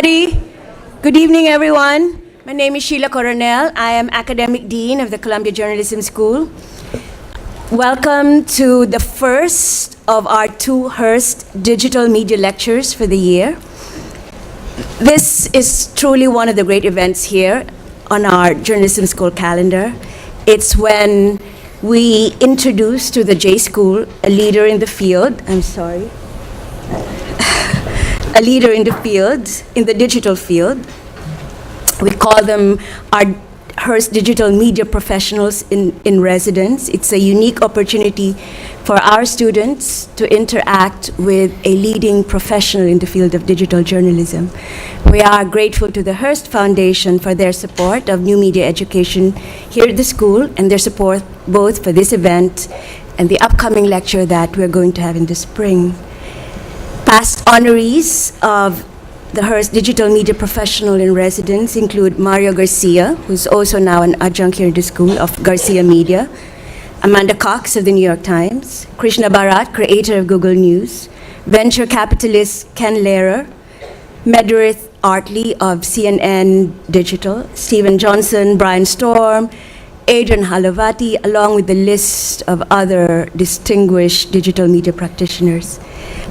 everybody. Good evening, everyone. My name is Sheila Coronel. I am Academic Dean of the Columbia Journalism School. Welcome to the first of our two Hearst Digital Media Lectures for the year. This is truly one of the great events here on our Journalism School calendar. It's when we introduce to the J School a leader in the field, a leader in the field, in the digital field. We call them our Hearst Digital Media Professionals in Residence. It's a unique opportunity for our students to interact with a leading professional in the field of digital journalism. We are grateful to the Hearst Foundation for their support of new media education here at the school and their support both for this event and the upcoming lecture that we're going to have in the spring. Past honorees of the Hearst Digital Media Professional in Residence include Mario Garcia, who's also now an adjunct here in the school of Garcia Media, Amanda Cox of the New York Times, Krishna Bharat, creator of Google News, venture capitalist Ken Lehrer, Meredith Artley of CNN Digital, Stephen Johnson, Brian Storm, Adrian Halavati, along with the list of other distinguished digital media practitioners.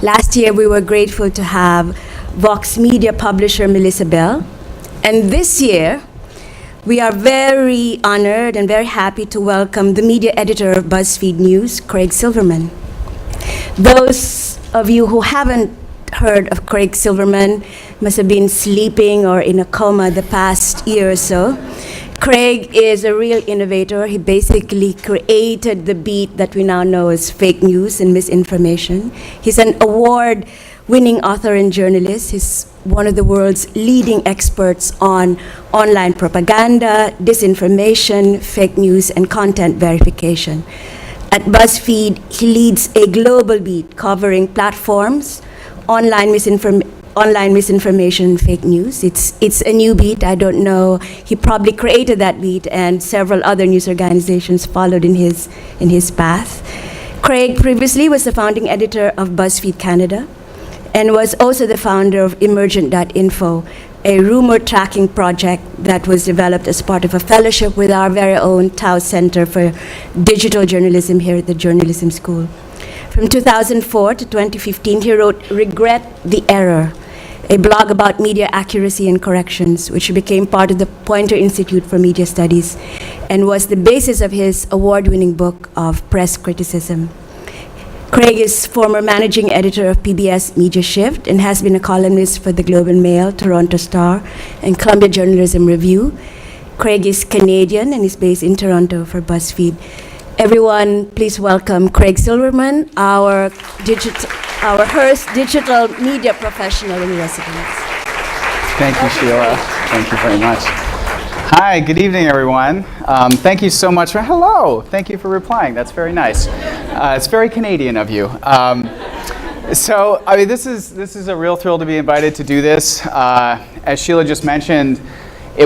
Last year, we were grateful to have Vox Media publisher Melissa Bell. And this year, we are very honored and very happy to welcome the media editor of BuzzFeed News, Craig Silverman. Those of you who haven't heard of Craig Silverman must have been sleeping or in a coma the past year or so. Craig is a real innovator. He basically created the beat that we now know as fake news and misinformation. He's an award-winning author and journalist. He's one of the world's leading experts on online propaganda, disinformation, fake news, and content verification. At BuzzFeed, he leads a global beat covering platforms, online misinformation, fake news. It's a new beat. I don't know. He probably created that beat, and several other news organizations followed in his path. Craig previously was the founding editor of BuzzFeed Canada, and was also the founder of Emergent.info, a rumor tracking project that was developed as part of a fellowship with our very own Tao Center for Digital Journalism here at the Journalism School. From 2004 to 2015, he wrote Regret the Error, a blog about media accuracy and corrections, which became part of the Poynter Institute for Media Studies and was the basis of his award-winning book of press criticism. Craig is former managing editor of PBS Media Shift and has been a columnist for the Globe and Mail, Toronto Star, and Columbia Journalism Review. Craig is Canadian and is based in Toronto for BuzzFeed. Everyone, please welcome Craig Silverman, our Hearst Digital Media Professional in Residence. Thank you, Sheila. Thank you very much. Hi, good evening, everyone. Thank you so much for, hello. Thank you for replying. That's very nice. It's very Canadian of you. So, I mean, this is a real thrill to be invited to do this. As Sheila just mentioned, I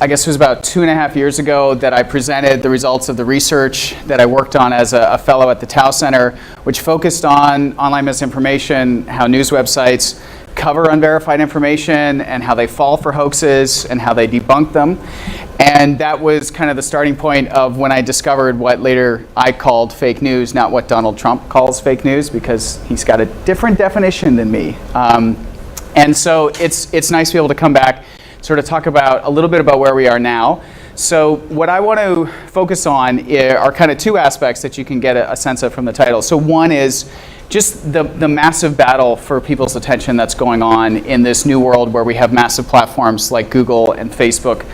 guess it was about 2.5 years ago that I presented the results of the research that I worked on as a fellow at the Tao Center, which focused on online misinformation, how news websites cover unverified information and how they fall for hoaxes and how they debunk them. And that was kind of the starting point of when I discovered what later I called fake news, not what Donald Trump calls fake news, because he's got a different definition than me. And so it's nice to be able to come back, sort of talk about a little bit about where we are now. So what I want to focus on are kind of two aspects that you can get a sense of from the title. So one is just the massive battle for people's attention that's going on in this new world where we have massive platforms like Google and Facebook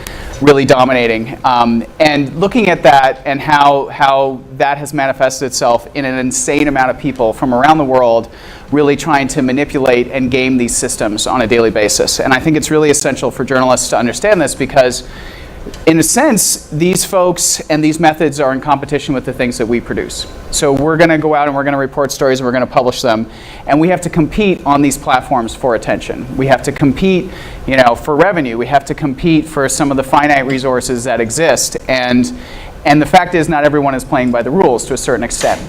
really dominating. And looking at that and how that has manifested itself in an insane amount of people from around the world really trying to manipulate and game these systems on a daily basis. And I think it's really essential for journalists to understand this because in a sense, these folks and these methods are in competition with the things that we produce. So we're going to go out and we're going to report stories and we're going to publish them. And we have to compete on these platforms for attention. We have to compete, for revenue. We have to compete for some of the finite resources that exist. And the fact is not everyone is playing by the rules to a certain extent.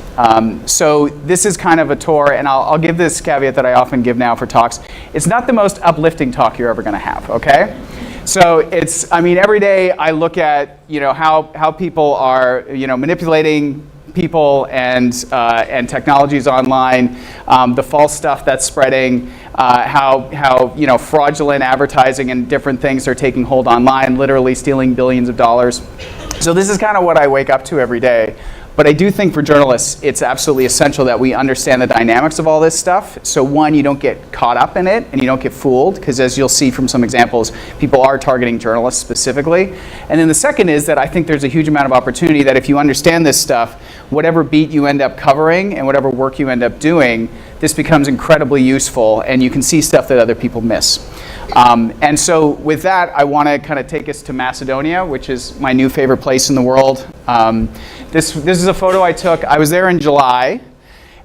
So this is kind of a tour, and I'll give this caveat that I often give now for talks. It's not the most uplifting talk you're ever going to have, okay? So every day I look at, how people are, manipulating people and technologies online, the false stuff that's spreading, how fraudulent advertising and different things are taking hold online, literally stealing billions of dollars. So this is kind of what I wake up to every day. But I do think for journalists, it's absolutely essential that we understand the dynamics of all this stuff. So one, you don't get caught up in it and you don't get fooled, because as you'll see from some examples, people are targeting journalists specifically. And then the second is that I think there's a huge amount of opportunity that if you understand this stuff, whatever beat you end up covering and whatever work you end up doing, this becomes incredibly useful and you can see stuff that other people miss. And so with that, I want to kind of take us to Macedonia, which is my new favorite place in the world. This is a photo I took. I was there in July,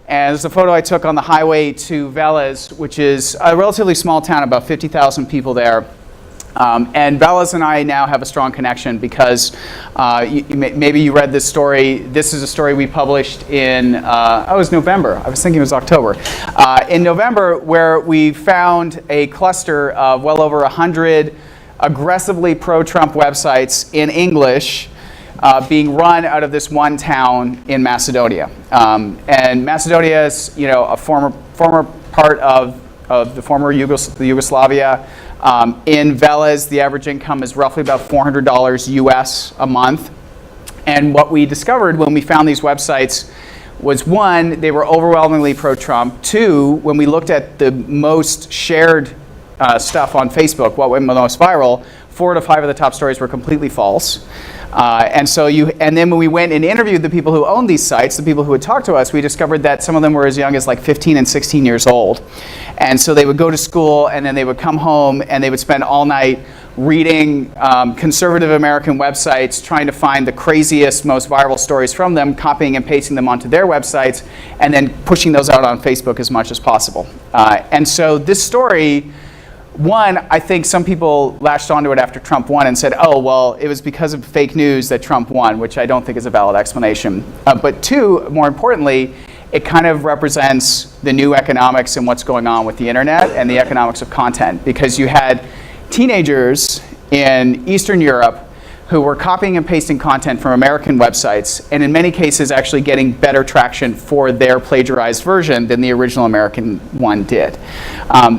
and this is a photo I took on the highway to Veles, which is a relatively small town, about 50,000 people there. And Veles and I now have a strong connection because maybe you read this story. This is a story we published in, it was November. I was thinking it was October. In November, where we found a cluster of well over 100 aggressively pro-Trump websites in English being run out of this one town in Macedonia. And Macedonia is, a former part of the former Yugoslavia. In Veles, the average income is roughly about $400 US a month. And what we discovered when we found these websites was, one, they were overwhelmingly pro-Trump. Two, when we looked at the most shared stuff on Facebook, what went most viral, 4 out of 5 of the top stories were completely false. And then when we went and interviewed the people who owned these sites, the people who had talked to us, we discovered that some of them were as young as like 15 and 16 years old. And so they would go to school and then they would come home and they would spend all night reading conservative American websites, trying to find the craziest, most viral stories from them, copying and pasting them onto their websites, and then pushing those out on Facebook as much as possible. And so this story, one, I think some people latched onto it after Trump won and said, oh, well, it was because of fake news that Trump won, which I don't think is a valid explanation. But two, more importantly, it kind of represents the new economics and what's going on with the internet and the economics of content, because you had teenagers in Eastern Europe who were copying and pasting content from American websites, and in many cases actually getting better traction for their plagiarized version than the original American one did.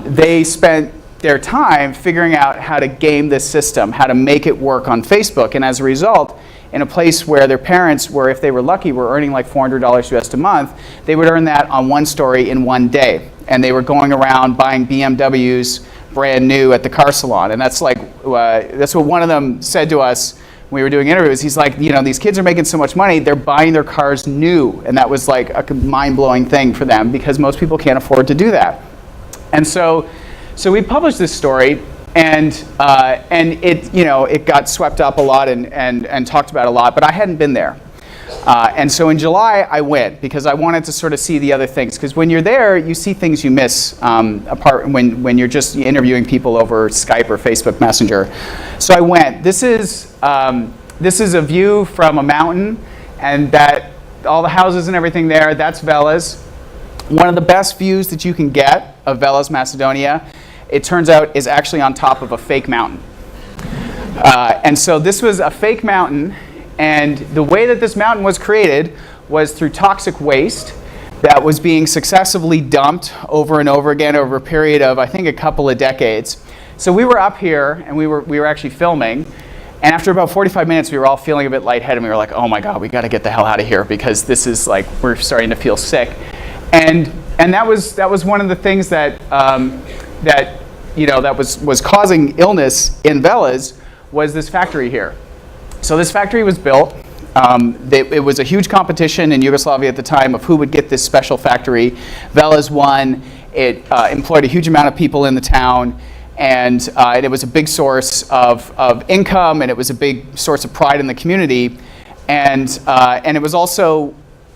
They spent their time figuring out how to game this system, how to make it work on Facebook, and as a result, in a place where their parents were, if they were lucky, were earning like $400 US a month, they would earn that on one story in one day. And they were going around buying BMWs brand new at the car salon. And that's what one of them said to us when we were doing interviews. He's like, these kids are making so much money, they're buying their cars new. And that was like a mind-blowing thing for them, because most people can't afford to do that. And so we published this story, and it got swept up a lot and talked about a lot, but I hadn't been there. And so in July I went because I wanted to sort of see the other things, because when you're there you see things you miss apart when you're just interviewing people over Skype or Facebook Messenger. So I went. This is a view from a mountain, and that all the houses and everything there, that's Veles. One of the best views that you can get of Veles, Macedonia, it turns out, is actually on top of a fake mountain. And so this was a fake mountain, and the way that this mountain was created was through toxic waste that was being successively dumped over and over again over a period of, I think, a couple of decades. So we were up here, and we were actually filming, and after about 45 minutes, we were all feeling a bit lightheaded, and we were like, oh my God, we gotta get the hell out of here, because this is like, we're starting to feel sick. And that was one of the things that was causing illness in Veles, was this factory here. So this factory was built. It was a huge competition in Yugoslavia at the time of who would get this special factory. Veles won. It employed a huge amount of people in the town, and it was a big source of income, and it was a big source of pride in the community, and it was also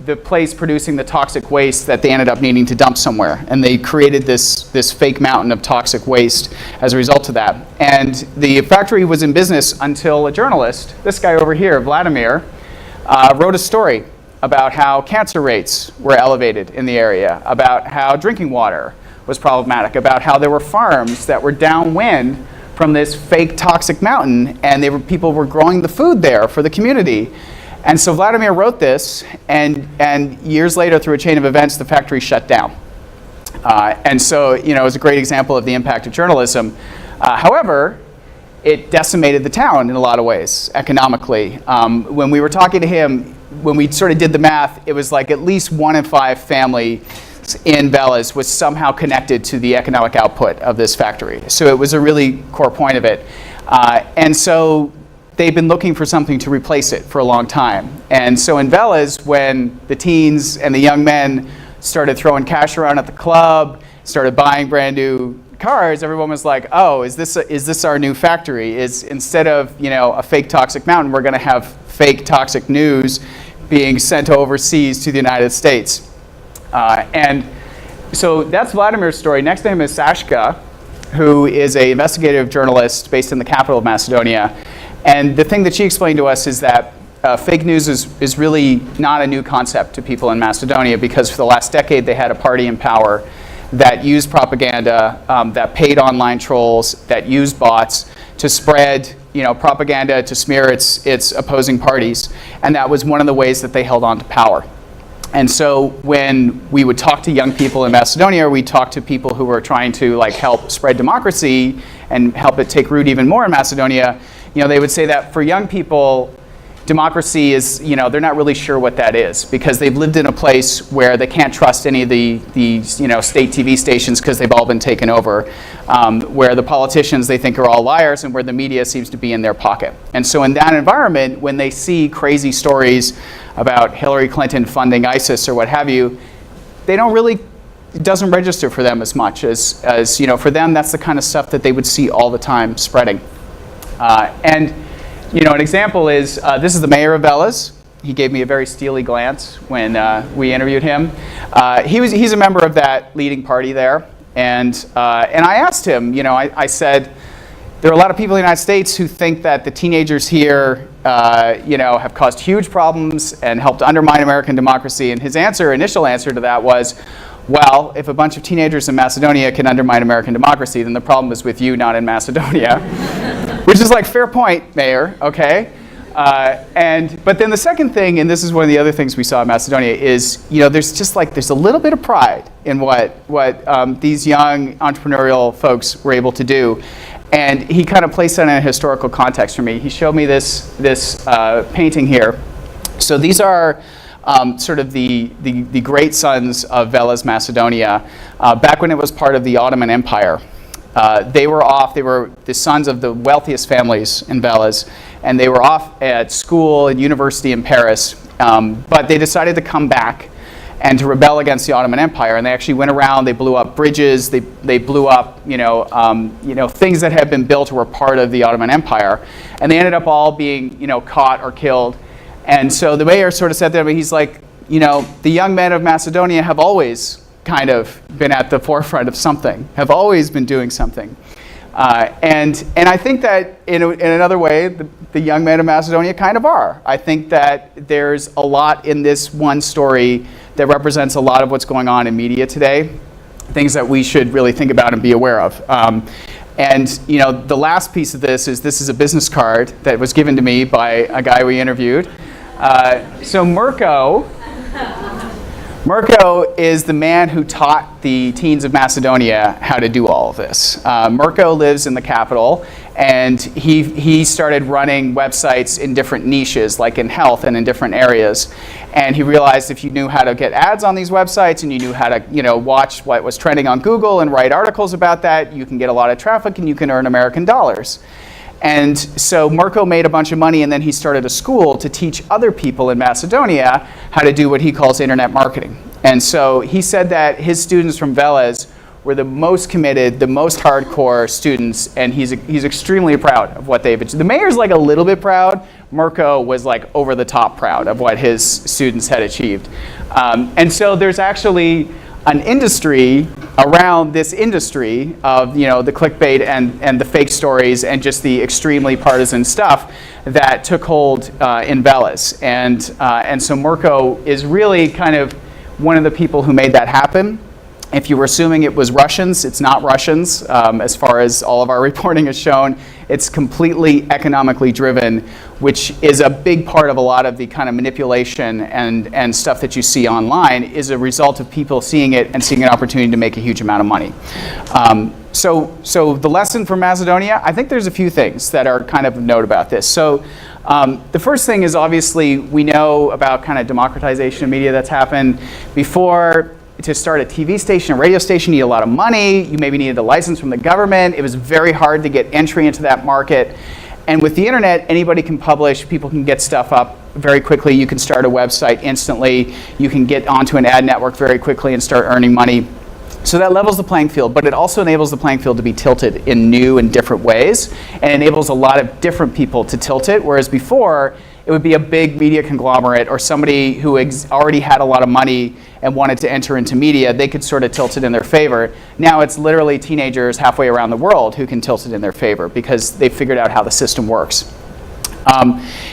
the place producing the toxic waste that they ended up needing to dump somewhere. And they created this fake mountain of toxic waste as a result of that. And the factory was in business until a journalist, this guy over here, Vladimir, wrote a story about how cancer rates were elevated in the area, about how drinking water was problematic, about how there were farms that were downwind from this fake toxic mountain, and people were growing the food there for the community. And so Vladimir wrote this, and years later, through a chain of events, the factory shut down. And so, it was a great example of the impact of journalism. However, it decimated the town in a lot of ways, economically. When we were talking to him, when we sort of did the math, it was like at least 1 in 5 families in Veles was somehow connected to the economic output of this factory. So it was a really core point of it. And so they've been looking for something to replace it for a long time. And so in Veles, when the teens and the young men started throwing cash around at the club, started buying brand new cars, everyone was like, oh, is this our new factory? Is instead of a fake toxic mountain, we're going to have fake toxic news being sent overseas to the United States. And so that's Vladimir's story. Next to him is Sashka, who is an investigative journalist based in the capital of Macedonia. And the thing that she explained to us is that fake news is really not a new concept to people in Macedonia, because for the last decade they had a party in power that used propaganda, that paid online trolls, that used bots to spread propaganda to smear its opposing parties. And that was one of the ways that they held on to power. And so when we would talk to young people in Macedonia, we talked to people who were trying to help spread democracy and help it take root even more in Macedonia, they would say that for young people, democracy is, they're not really sure what that is, because they've lived in a place where they can't trust any of the state TV stations because they've all been taken over, where the politicians they think are all liars, and where the media seems to be in their pocket. And so in that environment, when they see crazy stories about Hillary Clinton funding ISIS or what have you, it doesn't register for them as much as for them, that's the kind of stuff that they would see all the time spreading. And an example is, this is the mayor of Veles. He gave me a very steely glance when we interviewed him. He's a member of that leading party there. And I asked him, I said, there are a lot of people in the United States who think that the teenagers here, have caused huge problems and helped undermine American democracy. And his initial answer to that was, well, if a bunch of teenagers in Macedonia can undermine American democracy, then the problem is with you, not in Macedonia. Which is fair point, Mayor, okay? But then the second thing, and this is one of the other things we saw in Macedonia, is, there's a little bit of pride in what these young entrepreneurial folks were able to do. And he kind of placed that in a historical context for me. He showed me this painting here. So these are sort of the great sons of Veles, Macedonia, back when it was part of the Ottoman Empire. They were the sons of the wealthiest families in Veles, and they were off at school and university in Paris, but they decided to come back and to rebel against the Ottoman Empire. And they actually went around, they blew up bridges, they blew up things that had been built or were part of the Ottoman Empire, and they ended up all being caught or killed. And so the mayor sort of said to him, he's like, the young men of Macedonia have always kind of been at the forefront of something, have always been doing something. And I think that in another way, the young men of Macedonia kind of are. I think that there's a lot in this one story that represents a lot of what's going on in media today, things that we should really think about and be aware of. And the last piece of this is a business card that was given to me by a guy we interviewed. So Mirko is the man who taught the teens of Macedonia how to do all of this. Mirko lives in the capital, and he started running websites in different niches, like in health and in different areas. And he realized if you knew how to get ads on these websites and you knew how to watch what was trending on Google and write articles about that, you can get a lot of traffic and you can earn American dollars. And so Mirko made a bunch of money, and then he started a school to teach other people in Macedonia how to do what he calls internet marketing. And so he said that his students from Veles were the most committed, the most hardcore students, and he's extremely proud of what they've achieved. The mayor's a little bit proud. Mirko was over the top proud of what his students had achieved. And so there's actually an industry around this industry of the clickbait and the fake stories and just the extremely partisan stuff that took hold in Veles. And so Mirko is really kind of one of the people who made that happen. If you were assuming it was Russians, it's not Russians. As far as all of our reporting has shown, it's completely economically driven, which is a big part of a lot of the kind of manipulation and stuff that you see online is a result of people seeing it and seeing an opportunity to make a huge amount of money. So the lesson from Macedonia, I think there's a few things that are kind of a note about this. So The first thing is obviously we know about kind of democratization of media that's happened. Before, to start a TV station, a radio station, you need a lot of money. You maybe needed a license from the government. It was very hard to get entry into that market. And with the internet, anybody can publish, people can get stuff up very quickly. You can start a website instantly. You can get onto an ad network very quickly and start earning money. So that levels the playing field, but it also enables the playing field to be tilted in new and different ways, and enables a lot of different people to tilt it, whereas before, it would be a big media conglomerate or somebody who already had a lot of money and wanted to enter into media. They could sort of tilt it in their favor. Now it's literally teenagers halfway around the world who can tilt it in their favor because they've figured out how the system works.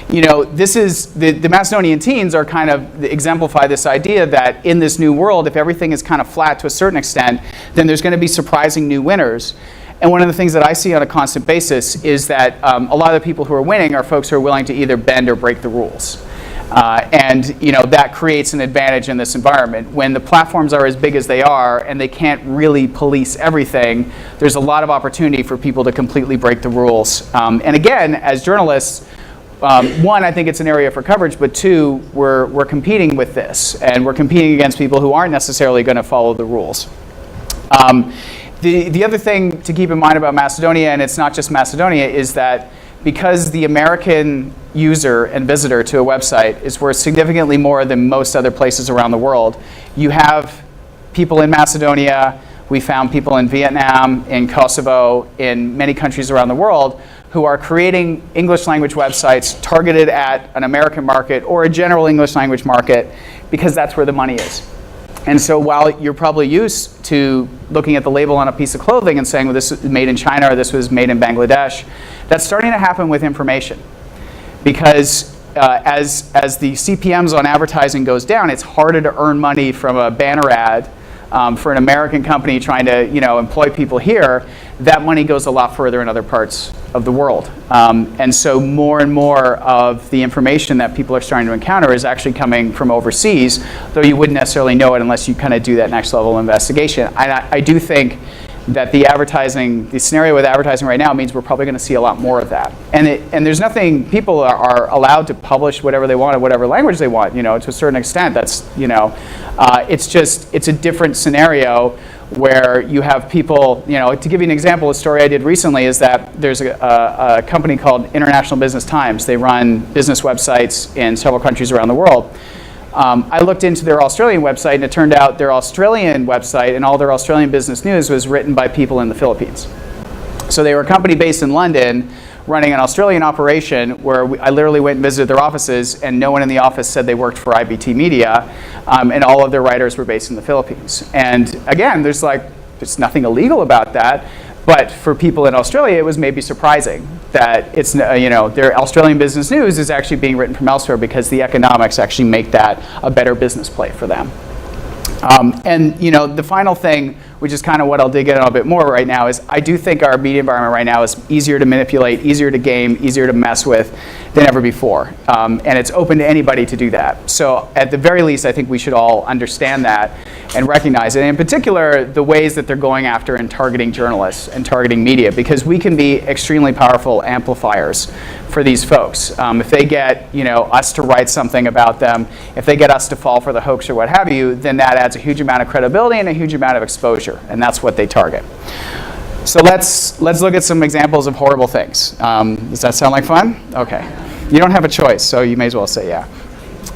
This is the Macedonian teens are kind of exemplify this idea that in this new world, if everything is kind of flat to a certain extent, then there's going to be surprising new winners. And one of the things that I see on a constant basis is that a lot of the people who are winning are folks who are willing to either bend or break the rules. That creates an advantage in this environment. When the platforms are as big as they are and they can't really police everything, there's a lot of opportunity for people to completely break the rules. And again, as journalists, one, I think it's an area for coverage, but two, we're competing with this, and we're competing against people who aren't necessarily going to follow the rules. The other thing to keep in mind about Macedonia, and it's not just Macedonia, is that because the American user and visitor to a website is worth significantly more than most other places around the world, you have people in Macedonia, we found people in Vietnam, in Kosovo, in many countries around the world who are creating English language websites targeted at an American market or a general English language market because that's where the money is. And so while you're probably used to looking at the label on a piece of clothing and saying, well, this was made in China or this was made in Bangladesh, that's starting to happen with information. Because as the CPMs on advertising goes down, it's harder to earn money from a banner ad for an American company trying to employ people here. That money goes a lot further in other parts of the world. And so more and more of the information that people are starting to encounter is actually coming from overseas, though you wouldn't necessarily know it unless you kind of do that next level investigation. I do think that the scenario with advertising right now means we're probably going to see a lot more of that. And there's nothing, people are allowed to publish whatever they want in whatever language they want, to a certain extent. That's, it's a different scenario where you have people, to give you an example, a story I did recently is that there's a company called International Business Times. They run business websites in several countries around the world. I looked into their Australian website, and it turned out their Australian website and all their Australian business news was written by people in the Philippines. So they were a company based in London running an Australian operation where I literally went and visited their offices, and no one in the office said they worked for IBT Media, and all of their writers were based in the Philippines. And again, there's nothing illegal about that. But for people in Australia, it was maybe surprising that it's, their Australian business news is actually being written from elsewhere because the economics actually make that a better business play for them. The final thing, which is kind of what I'll dig in on a bit more right now, is I do think our media environment right now is easier to manipulate, easier to game, easier to mess with than ever before. And it's open to anybody to do that. So at the very least, I think we should all understand that and recognize it. And in particular, the ways that they're going after and targeting journalists and targeting media, because we can be extremely powerful amplifiers for these folks. If they get us to write something about them, if they get us to fall for the hoax or what have you, then that adds a huge amount of credibility and a huge amount of exposure, and that's what they target. So let's look at some examples of horrible things. Does that sound like fun? Okay. You don't have a choice, so you may as well say yeah.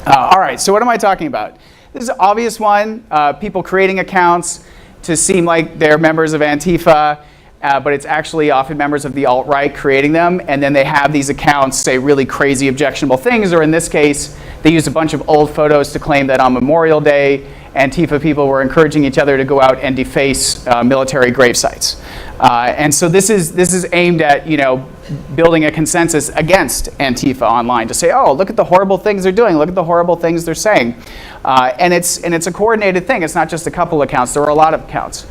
All right, so what am I talking about? This is an obvious one, people creating accounts to seem like they're members of Antifa, but it's actually often members of the alt-right creating them, and then they have these accounts say really crazy, objectionable things, or in this case, they used a bunch of old photos to claim that on Memorial Day, Antifa people were encouraging each other to go out and deface military grave sites. And so this is aimed at building a consensus against Antifa online to say, oh, look at the horrible things they're doing, look at the horrible things they're saying. And it's a coordinated thing. It's not just a couple accounts. There were a lot of accounts.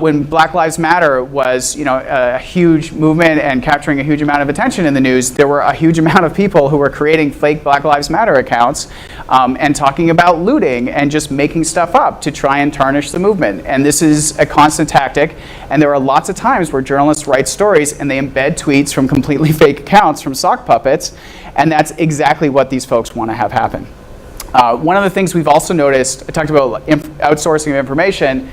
When Black Lives Matter was a huge movement and capturing a huge amount of attention in the news, there were a huge amount of people who were creating fake Black Lives Matter accounts and talking about looting and just making stuff up to try and tarnish the movement. And this is a constant tactic, and there are lots of times where journalists write stories and they embed tweets from completely fake accounts from sock puppets, and that's exactly what these folks want to have happen. One of the things we've also noticed, I talked about outsourcing of information,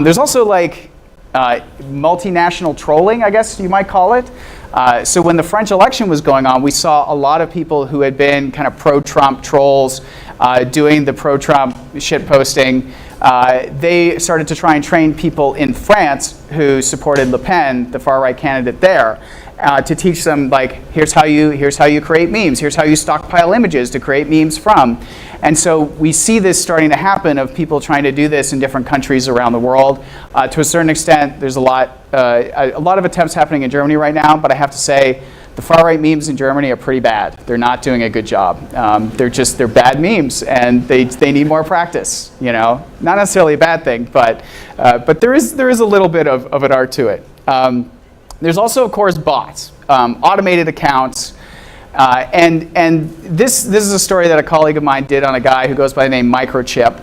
there's also like multinational trolling, I guess you might call it. So when the French election was going on, we saw a lot of people who had been kind of pro-Trump trolls doing the pro-Trump shit posting. They started to try and train people in France who supported Le Pen, the far-right candidate there, to teach them, like, here's how you create memes, here's how you stockpile images to create memes from. And so we see this starting to happen of people trying to do this in different countries around the world. To a certain extent, there's a lot of attempts happening in Germany right now, but I have to say, the far-right memes in Germany are pretty bad. They're not doing a good job. They're bad memes, and they need more practice. You know, not necessarily a bad thing, but there is a little bit of an art to it. There's also, of course, bots, automated accounts, and this is a story that a colleague of mine did on a guy who goes by the name Microchip.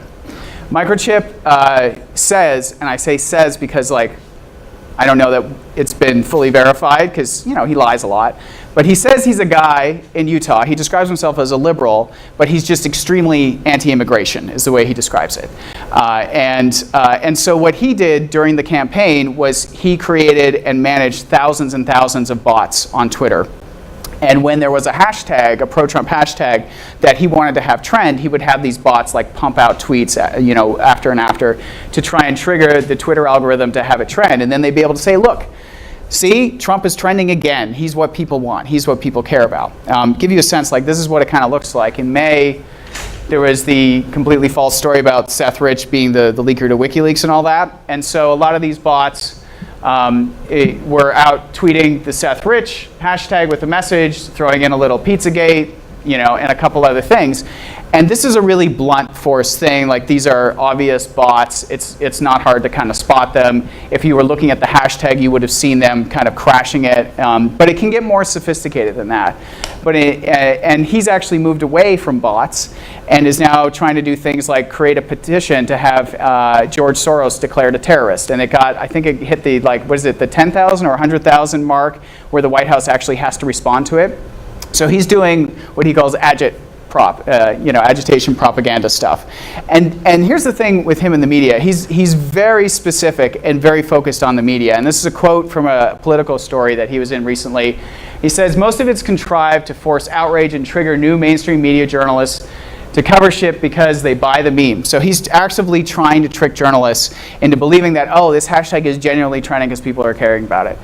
Microchip says, and I say says because, like, I don't know that it's been fully verified because, you know, he lies a lot. But he says he's a guy in Utah. He describes himself as a liberal, but he's just extremely anti-immigration is the way he describes it. And so what he did during the campaign was he created and managed thousands and thousands of bots on Twitter. And when there was a hashtag, a pro-Trump hashtag, that he wanted to have trend, he would have these bots like pump out tweets, you know, after and after to try and trigger the Twitter algorithm to have a trend. And then they'd be able to say, look, see, Trump is trending again. He's what people want. He's what people care about. Give you a sense, like, this is what it kind of looks like. In May, there was the completely false story about Seth Rich being the leaker to WikiLeaks and all that. And so a lot of these bots were out tweeting the Seth Rich hashtag with a message, throwing in a little Pizzagate, you know, and a couple other things. And this is a really blunt force thing. Like, these are obvious bots. It's not hard to kind of spot them. If you were looking at the hashtag, you would have seen them kind of crashing it. But it can get more sophisticated than that. But and he's actually moved away from bots and is now trying to do things like create a petition to have George Soros declared a terrorist. And it got, I think it hit the, like, what is it, the 10,000 or 100,000 mark where the White House actually has to respond to it. So he's doing what he calls agitation propaganda stuff. And here's the thing with him in the media. He's very specific and very focused on the media. And this is a quote from a Politico story that he was in recently. He says, most of it's contrived to force outrage and trigger new mainstream media journalists to cover shit because they buy the meme. So he's actively trying to trick journalists into believing that, oh, this hashtag is genuinely trending because people are caring about it.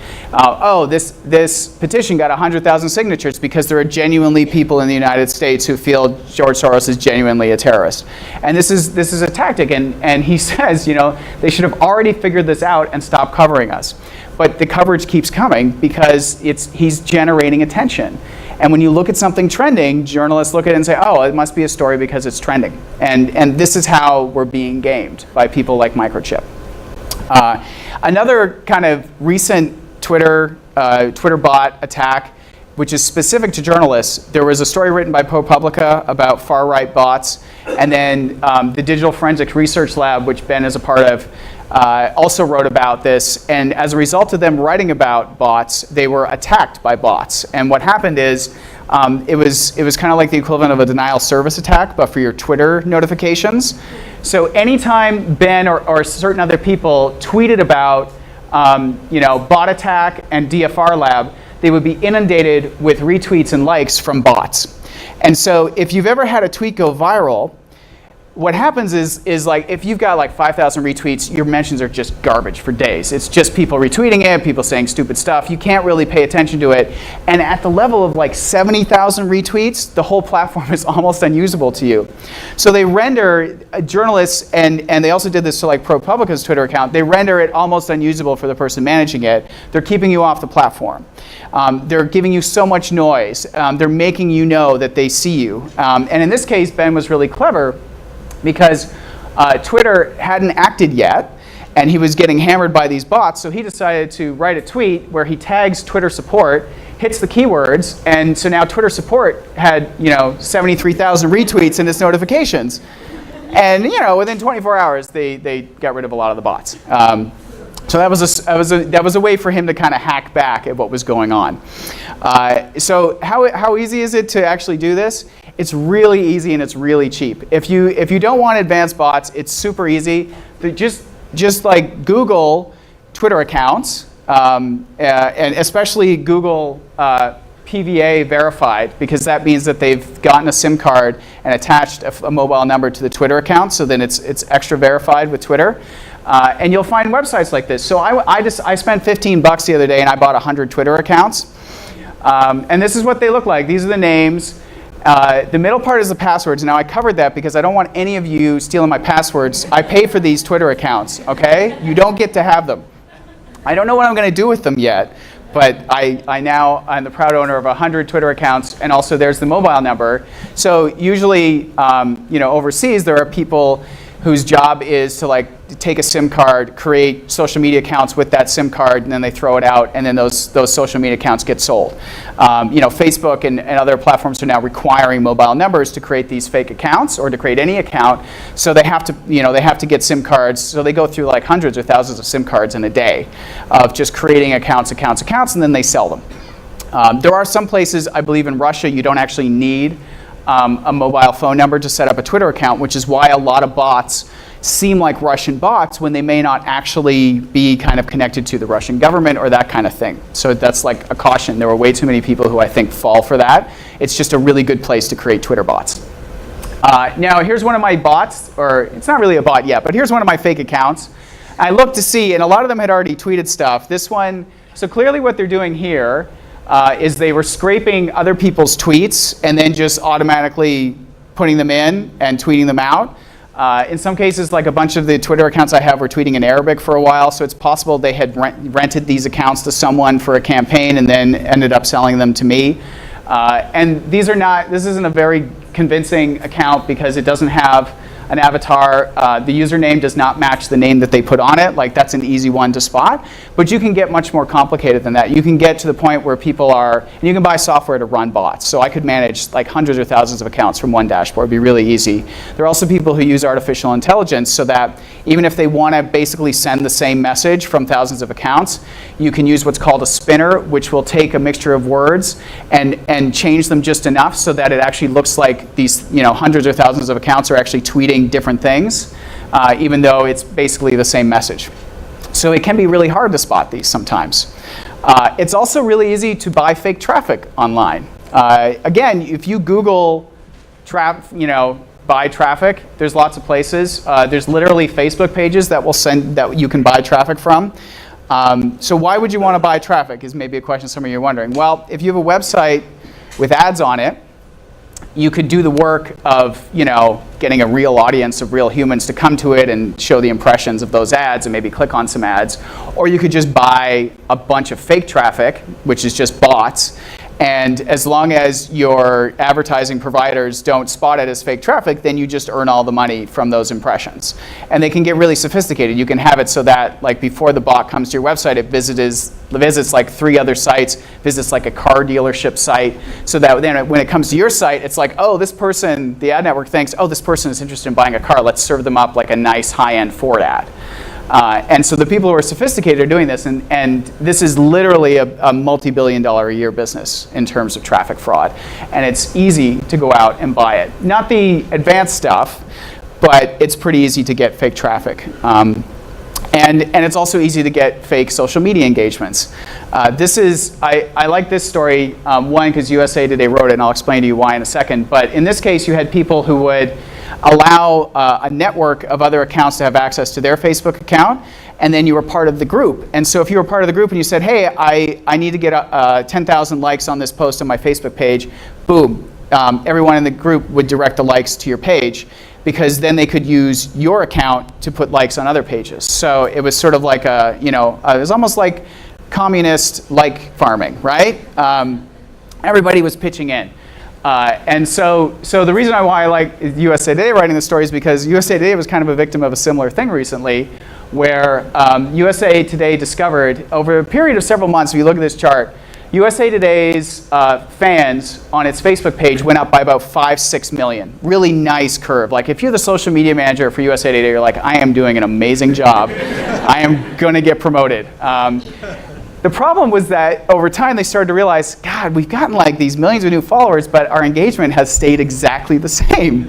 This petition got 100,000 signatures because there are genuinely people in the United States who feel George Soros is genuinely a terrorist. And this is a tactic, and he says, you know, they should have already figured this out and stopped covering us. But the coverage keeps coming because he's generating attention. And when you look at something trending, journalists look at it and say, oh, it must be a story because it's trending. And this is how we're being gamed by people like Microchip. Another kind of recent Twitter bot attack, which is specific to journalists, there was a story written by ProPublica about far-right bots. And then the Digital Forensics Research Lab, which Ben is a part of, also wrote about this, and as a result of them writing about bots, they were attacked by bots. And what happened is, it was kind of like the equivalent of a denial service attack, but for your Twitter notifications. So anytime Ben or certain other people tweeted about, bot attack and DFR lab, they would be inundated with retweets and likes from bots. And so if you've ever had a tweet go viral, what happens is like, if you've got like 5,000 retweets, your mentions are just garbage for days. It's just people retweeting it, people saying stupid stuff. You can't really pay attention to it. And at the level of like 70,000 retweets, the whole platform is almost unusable to you. So they render journalists, and they also did this to like ProPublica's Twitter account, they render it almost unusable for the person managing it. They're keeping you off the platform. They're giving you so much noise. They're making you know that they see you. And in this case, Ben was really clever, because Twitter hadn't acted yet, and he was getting hammered by these bots, so he decided to write a tweet where he tags Twitter support. hits the keywords, and so now Twitter support had 73,000 retweets in its notifications. And within 24 hours, they got rid of a lot of the bots. So that was a way for him to kind of hack back at what was going on. So how easy is it to actually do this? It's really easy and it's really cheap. If you don't want advanced bots, it's super easy. Just like Google Twitter accounts, and especially Google PVA verified, because that means that they've gotten a SIM card and attached a mobile number to the Twitter account, so then it's extra verified with Twitter. And you'll find websites like this. So I spent $15 the other day and I bought 100 Twitter accounts. And this is what they look like. These are the names. The middle part is the passwords. Now I covered that because I don't want any of you stealing my passwords. I pay for these Twitter accounts, okay? You don't get to have them. I don't know what I'm going to do with them yet. But I'm the proud owner of 100 Twitter accounts, and also there's the mobile number. So usually, overseas there are people whose job is to take a SIM card, create social media accounts with that SIM card, and then they throw it out, and then those social media accounts get sold. Facebook and other platforms are now requiring mobile numbers to create these fake accounts or to create any account. So they have to get SIM cards. So they go through hundreds or thousands of SIM cards in a day of just creating accounts, and then they sell them. There are some places, I believe in Russia, you don't actually need a mobile phone number to set up a Twitter account, which is why a lot of bots seem like Russian bots when they may not actually be kind of connected to the Russian government or that kind of thing. So that's like a caution. There are way too many people who I think fall for that. It's just a really good place to create Twitter bots. Now here's one of my bots, or it's not really a bot yet, but here's one of my fake accounts. I looked to see, and a lot of them had already tweeted stuff. This one, so clearly what they're doing here is they were scraping other people's tweets and then just automatically putting them in and tweeting them out. In some cases, like a bunch of the Twitter accounts I have were tweeting in Arabic for a while, so it's possible they had rented these accounts to someone for a campaign and then ended up selling them to me. And this isn't a very convincing account because it doesn't have an avatar. The username does not match the name that they put on it. That's an easy one to spot. But you can get much more complicated than that. You can get to the point where people and you can buy software to run bots. So I could manage hundreds or thousands of accounts from one dashboard. It'd be really easy. There are also people who use artificial intelligence so that even if they want to basically send the same message from thousands of accounts, you can use what's called a spinner, which will take a mixture of words and change them just enough so that it actually looks like these hundreds or thousands of accounts are actually tweeting different things, even though it's basically the same message. So it can be really hard to spot these sometimes. It's also really easy to buy fake traffic online. Again, if you Google buy traffic, there's lots of places. There's literally Facebook pages that you can buy traffic from. So why would you want to buy traffic is maybe a question some of you are wondering. Well, if you have a website with ads on it, you could do the work of getting a real audience of real humans to come to it and show the impressions of those ads and maybe click on some ads. Or you could just buy a bunch of fake traffic, which is just bots. And as long as your advertising providers don't spot it as fake traffic, then you just earn all the money from those impressions. And they can get really sophisticated. You can have it so that before the bot comes to your website, it visits 3 other sites, visits a car dealership site, so that then when it comes to your site, it's oh, this person, the ad network thinks, oh, this person is interested in buying a car. Let's serve them up a nice high-end Ford ad. And so the people who are sophisticated are doing this, and this is literally a multi-billion-dollar a year business in terms of traffic fraud. And it's easy to go out and buy it. Not the advanced stuff, but it's pretty easy to get fake traffic. And it's also easy to get fake social media engagements. I like this story, one, because USA Today wrote it, and I'll explain to you why in a second. But in this case, you had people who would allow a network of other accounts to have access to their Facebook account, and then you were part of the group. And so if you were part of the group and you said, hey, I need to get 10,000 likes on this post on my Facebook page, boom, everyone in the group would direct the likes to your page, because then they could use your account to put likes on other pages. So it was sort of like it was almost like communist farming, right? Everybody was pitching in. And so the reason why I like USA Today writing the story is because USA Today was kind of a victim of a similar thing recently, where USA Today discovered over a period of several months, if you look at this chart, USA Today's fans on its Facebook page went up by about 5-6 million. Really nice curve. Like if you're the social media manager for USA Today, you're like, I am doing an amazing job. I am going to get promoted. The problem was that over time they started to realize, God, we've gotten like these millions of new followers, but our engagement has stayed exactly the same.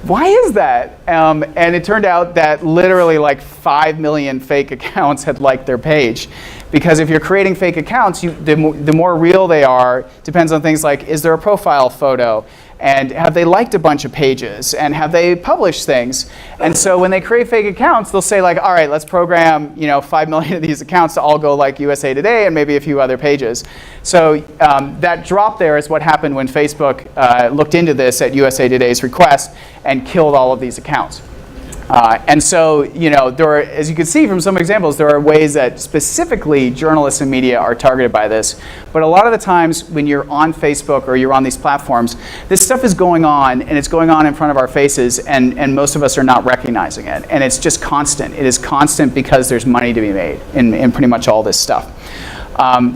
Why is that? And it turned out that literally like 5 million fake accounts had liked their page. Because if you're creating fake accounts, the more real they are, depends on things like, is there a profile photo? And have they liked a bunch of pages? And have they published things? And so when they create fake accounts, they'll say like, all right, let's program 5 million of these accounts to all go like USA Today and maybe a few other pages. So that drop there is what happened when Facebook looked into this at USA Today's request and killed all of these accounts. And so, there are, as you can see from some examples, there are ways that specifically journalists and media are targeted by this. But a lot of the times when you're on Facebook or you're on these platforms, this stuff is going on, and it's going on in front of our faces, and most of us are not recognizing it. And it's just constant. It is constant because there's money to be made in pretty much all this stuff.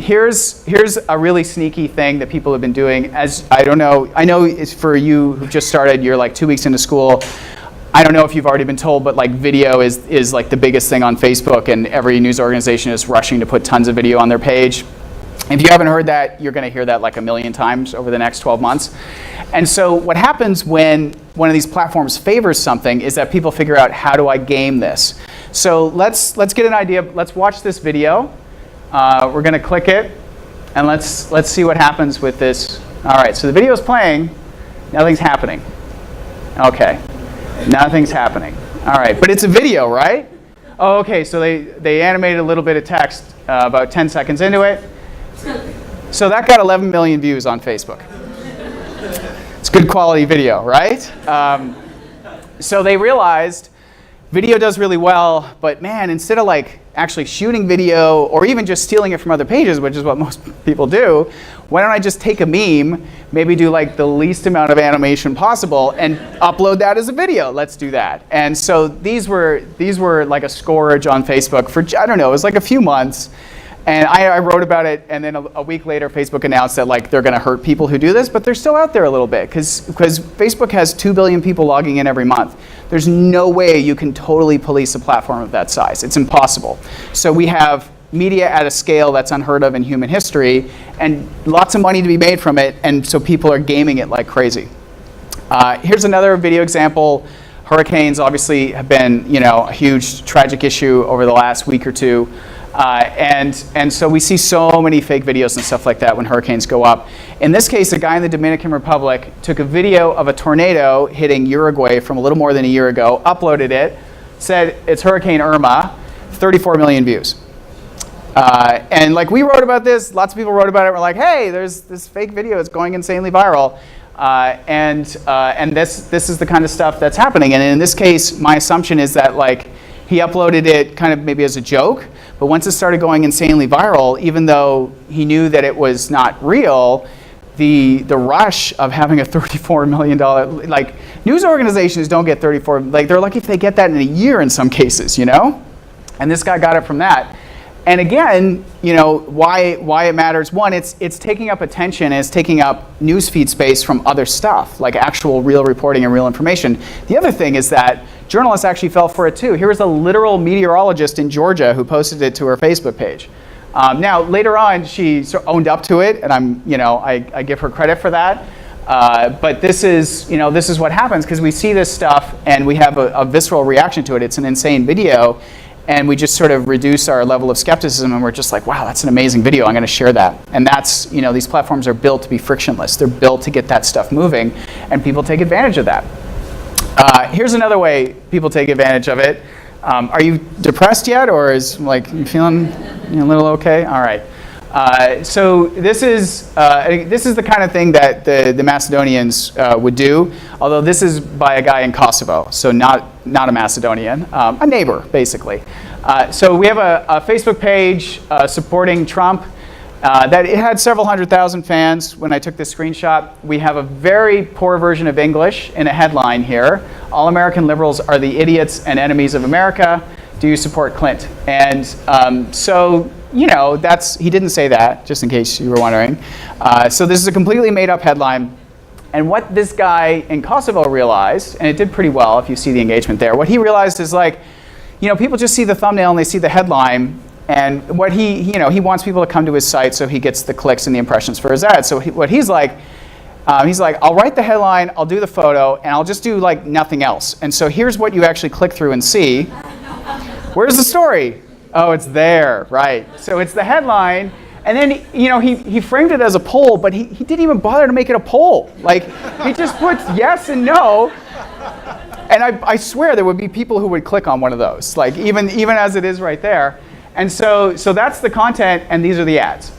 Here's a really sneaky thing that people have been doing. I know it's for you who just started, you're like 2 weeks into school. I don't know if you've already been told, but like video is like the biggest thing on Facebook, and every news organization is rushing to put tons of video on their page. If you haven't heard that, you're going to hear that like a million times over the next 12 months. And so what happens when one of these platforms favors something is that people figure out, how do I game this? So let's get an idea. Let's watch this video. We're going to click it, and let's see what happens with this. All right, so the video is playing. Nothing's happening. Okay. Nothing's happening. All right, but it's a video, right? Oh, okay, so they animated a little bit of text about 10 seconds into it. So that got 11 million views on Facebook. It's good quality video, right? So they realized video does really well, but man, instead of like actually shooting video or even just stealing it from other pages, which is what most people do, why don't I just take a meme, maybe do like the least amount of animation possible and upload that as a video? Let's do that. And so these were like a scourge on Facebook for, I don't know, it was like a few months. And I wrote about it, and then a week later, Facebook announced that like they're going to hurt people who do this, but they're still out there a little bit because Facebook has 2 billion people logging in every month. There's no way you can totally police a platform of that size. It's impossible. So we have media at a scale that's unheard of in human history, and lots of money to be made from it, and so people are gaming it like crazy. Here's another video example. Hurricanes obviously have been, a huge tragic issue over the last week or two. And so we see so many fake videos and stuff like that when hurricanes go up. In this case, a guy in the Dominican Republic took a video of a tornado hitting Uruguay from a little more than a year ago, uploaded it, said it's Hurricane Irma, 34 million views. And like we wrote about this, lots of people wrote about it. We're like, hey, there's this fake video, it's going insanely viral. And this is the kind of stuff that's happening. And in this case, my assumption is that like he uploaded it kind of maybe as a joke, but once it started going insanely viral, even though he knew that it was not real, the rush of having a $34 million, like news organizations don't get 34, like they're lucky if they get that in a year in some cases, And this guy got it from that. And again, why it matters. One, it's taking up attention, and it's taking up newsfeed space from other stuff, like actual real reporting and real information. The other thing is that journalists actually fell for it too. Here was a literal meteorologist in Georgia who posted it to her Facebook page. Now, later on, she sort of owned up to it, and I give her credit for that. But this is what happens because we see this stuff and we have a visceral reaction to it. It's an insane video. And we just sort of reduce our level of skepticism, and we're just like, wow, that's an amazing video. I'm going to share that. And that's, these platforms are built to be frictionless. They're built to get that stuff moving, and people take advantage of that. Here's another way people take advantage of it. Are you depressed yet, or you feeling a little okay? All right. So this is the kind of thing that the Macedonians would do, although this is by a guy in Kosovo, so not a Macedonian, a neighbor, basically. So we have a Facebook page supporting Trump. That it had several 100,000 fans when I took this screenshot. We have a very poor version of English in a headline here. All American liberals are the idiots and enemies of America. Do you support Clint? And so you know, he didn't say that, just in case you were wondering. So this is a completely made up headline. And what this guy in Kosovo realized, and it did pretty well if you see the engagement there, what he realized is like, you know, people just see the thumbnail and they see the headline, and what he wants people to come to his site so he gets the clicks and the impressions for his ads. So what he's like, I'll write the headline, I'll do the photo, and I'll just do like nothing else. And so here's what you actually click through and see. Where's the story? Oh, it's there, right. So it's the headline. And then, you know, he framed it as a poll, but he didn't even bother to make it a poll. Like, he just puts yes and no. And I swear there would be people who would click on one of those, like even as it is right there. And so that's the content, and these are the ads.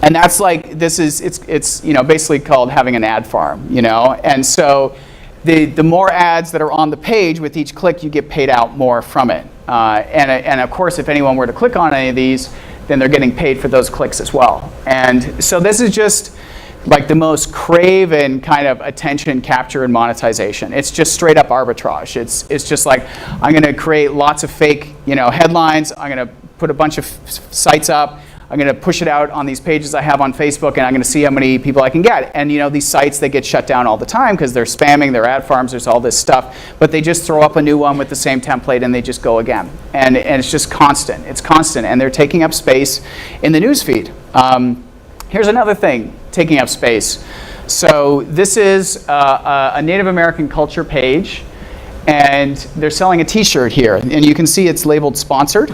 And that's like, it's you know, basically called having an ad farm, you know? And so the more ads that are on the page with each click, you get paid out more from it. And of course, if anyone were to click on any of these, then they're getting paid for those clicks as well. And so this is just like the most craven kind of attention capture and monetization. It's just straight up arbitrage. It's just like, I'm gonna create lots of fake, you know, headlines. I'm gonna put a bunch of sites up. I'm gonna push it out on these pages I have on Facebook, and I'm gonna see how many people I can get. And you know, these sites, they get shut down all the time because they're spamming, they're ad farms, there's all this stuff. But they just throw up a new one with the same template and they just go again. And it's just constant, it's constant. And they're taking up space in the newsfeed. Here's another thing taking up space. So this is a Native American culture page, and they're selling a t-shirt here. And you can see it's labeled sponsored.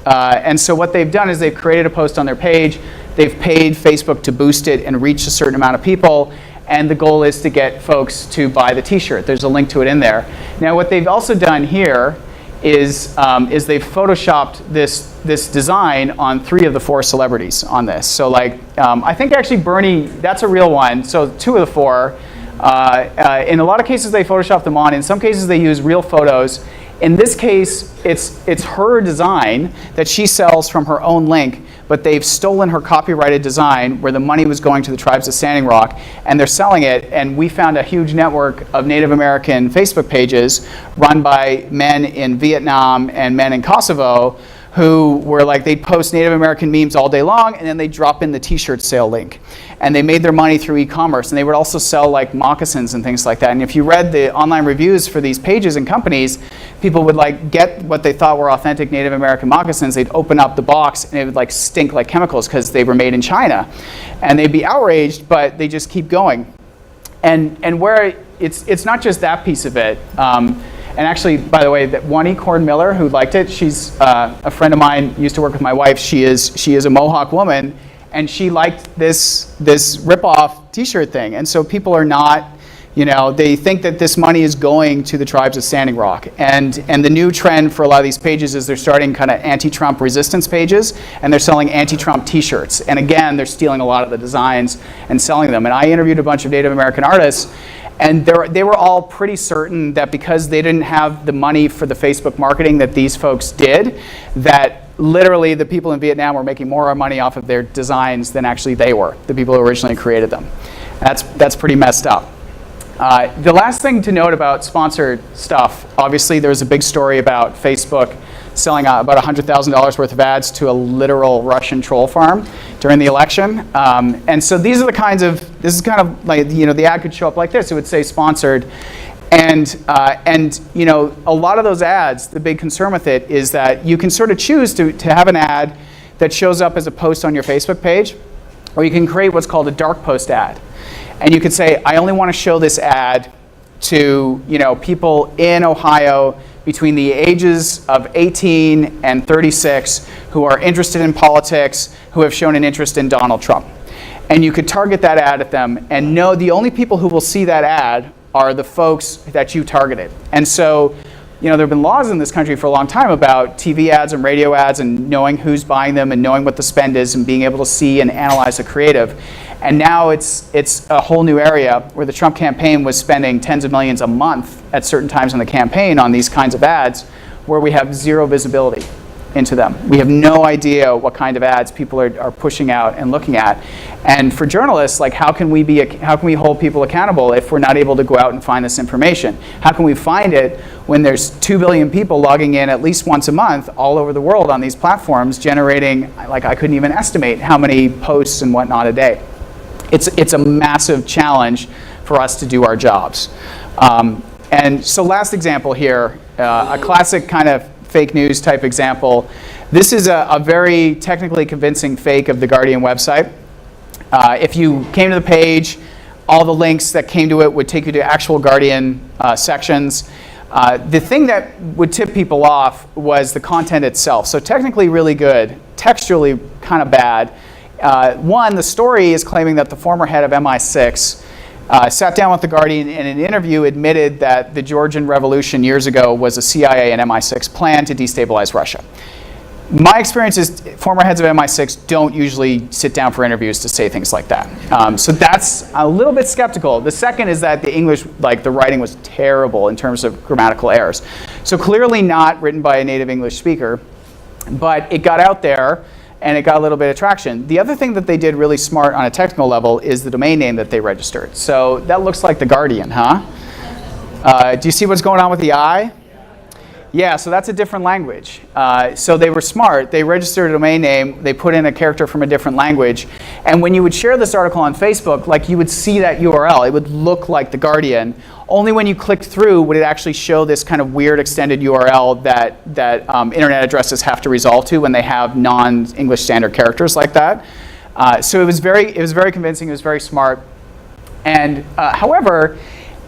And so what they've done is they've created a post on their page, they've paid Facebook to boost it and reach a certain amount of people, and the goal is to get folks to buy the t-shirt. There's a link to it in there. Now what they've also done here is they've photoshopped this design on 3 of the 4 celebrities on this. So like, I think actually Bernie, that's a real one, so 2 of the 4. In a lot of cases they Photoshop them on, in some cases they use real photos. In this case, it's her design that she sells from her own link, but they've stolen her copyrighted design where the money was going to the tribes of Standing Rock, and they're selling it. And we found a huge network of Native American Facebook pages run by men in Vietnam and men in Kosovo who were like, they'd post Native American memes all day long, and then they'd drop in the t-shirt sale link. And they made their money through e-commerce, and they would also sell like moccasins and things like that. And if you read the online reviews for these pages and companies, people would like get what they thought were authentic Native American moccasins, they'd open up the box and it would like stink like chemicals because they were made in China. And they'd be outraged, but they just keep going. And where it's not just that piece of it. And actually, by the way, that Wani Korn Miller, who liked it, she's a friend of mine, used to work with my wife. She is a Mohawk woman, and she liked this rip-off t-shirt thing. And so people are not, you know, they think that this money is going to the tribes of Standing Rock. And the new trend for a lot of these pages is they're starting kind of anti-Trump resistance pages, and they're selling anti-Trump t-shirts. And again, they're stealing a lot of the designs and selling them. And I interviewed a bunch of Native American artists, and they were all pretty certain that because they didn't have the money for the Facebook marketing that these folks did, that literally the people in Vietnam were making more money off of their designs than actually they were, the people who originally created them. That's pretty messed up. The last thing to note about sponsored stuff, obviously there was a big story about Facebook selling about $100,000 worth of ads to a literal Russian troll farm during the election. And so these are the kinds of, this is kind of like, you know, the ad could show up like this. It would say sponsored. And you know, a lot of those ads, the big concern with it is that you can sort of choose to have an ad that shows up as a post on your Facebook page, or you can create what's called a dark post ad. And you could say, I only want to show this ad to, you know, people in Ohio between the ages of 18 and 36 who are interested in politics, who have shown an interest in Donald Trump. And you could target that ad at them and know the only people who will see that ad are the folks that you targeted. And so, you know, there have been laws in this country for a long time about TV ads and radio ads and knowing who's buying them and knowing what the spend is and being able to see and analyze the creative. And now it's a whole new area where the Trump campaign was spending tens of millions a month at certain times in the campaign on these kinds of ads where we have zero visibility. into them. We have no idea what kind of ads people are pushing out and looking at. And for journalists, like how can we hold people accountable if we're not able to go out and find this information? How can we find it when there's 2 billion people logging in at least once a month all over the world on these platforms, generating, like I couldn't even estimate how many posts and whatnot a day. It's a massive challenge for us to do our jobs. And so last example here, a classic kind of fake news type example. This is a very technically convincing fake of the Guardian website. If you came to the page, all the links that came to it would take you to actual Guardian sections. The thing that would tip people off was the content itself. So technically really good, textually kind of bad. One, the story is claiming that the former head of MI6 sat down with the Guardian in an interview, admitted that the Georgian Revolution years ago was a CIA and MI6 plan to destabilize Russia. My experience is former heads of MI6 don't usually sit down for interviews to say things like that. So that's a little bit skeptical. The second is that the English, like the writing was terrible in terms of grammatical errors. So clearly not written by a native English speaker, but it got out there and it got a little bit of traction. The other thing that they did really smart on a technical level is the domain name that they registered. So that looks like The Guardian, huh? Do you see what's going on with the I? Yeah, so that's a different language. So they were smart. They registered a domain name. They put in a character from a different language. And when you would share this article on Facebook, like you would see that URL. It would look like The Guardian. Only when you clicked through would it actually show this kind of weird extended URL that internet addresses have to resolve to when they have non-English standard characters like that. So it was very convincing. It was very smart. And however,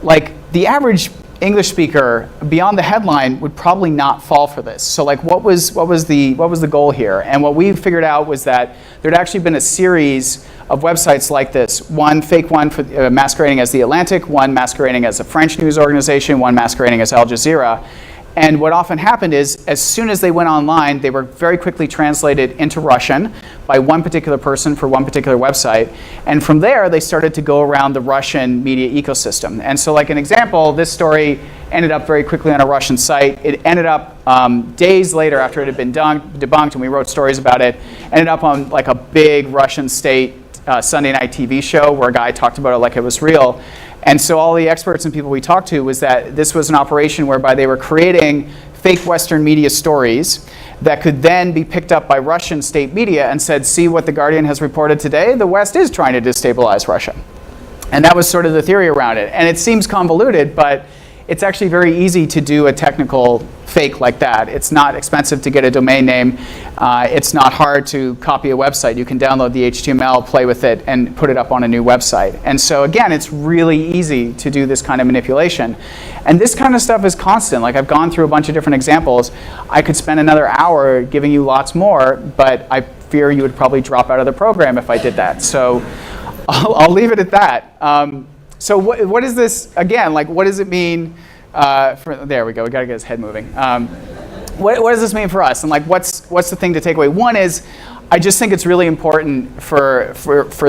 like the average English speaker beyond the headline would probably not fall for this. So like what was the goal here? And what we figured out was that there'd actually been a series of websites like this. One fake one for masquerading as The Atlantic, one masquerading as a French news organization, one masquerading as Al Jazeera. And what often happened is, as soon as they went online, they were very quickly translated into Russian by one particular person for one particular website. And from there, they started to go around the Russian media ecosystem. And so like an example, this story ended up very quickly on a Russian site. It ended up days later after it had been debunked, and we wrote stories about it, ended up on like a big Russian state Sunday night TV show where a guy talked about it like it was real. And so all the experts and people we talked to was that this was an operation whereby they were creating fake Western media stories that could then be picked up by Russian state media and said, see what The Guardian has reported today? The West is trying to destabilize Russia. And that was sort of the theory around it. And it seems convoluted, but it's actually very easy to do a technical fake like that. It's not expensive to get a domain name. It's not hard to copy a website. You can download the HTML, play with it, and put it up on a new website. And so again, it's really easy to do this kind of manipulation. And this kind of stuff is constant. Like I've gone through a bunch of different examples. I could spend another hour giving you lots more, but I fear you would probably drop out of the program if I did that. So I'll leave it at that. So what is this, again, like what does it mean, there we go, we gotta get his head moving. What does this mean for us? And like what's the thing to take away? One is, I just think it's really important for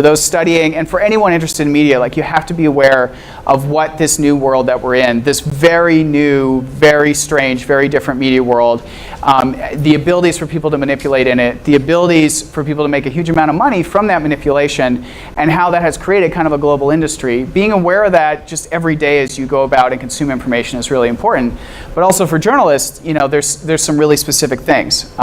those studying and for anyone interested in media, like you have to be aware of what this new world that we're in, this very new, very strange, very different media world, the abilities for people to manipulate in it, the abilities for people to make a huge amount of money from that manipulation, and how that has created kind of a global industry. Being aware of that just every day as you go about and consume information is really important. But also for journalists, you know, there's some really specific things.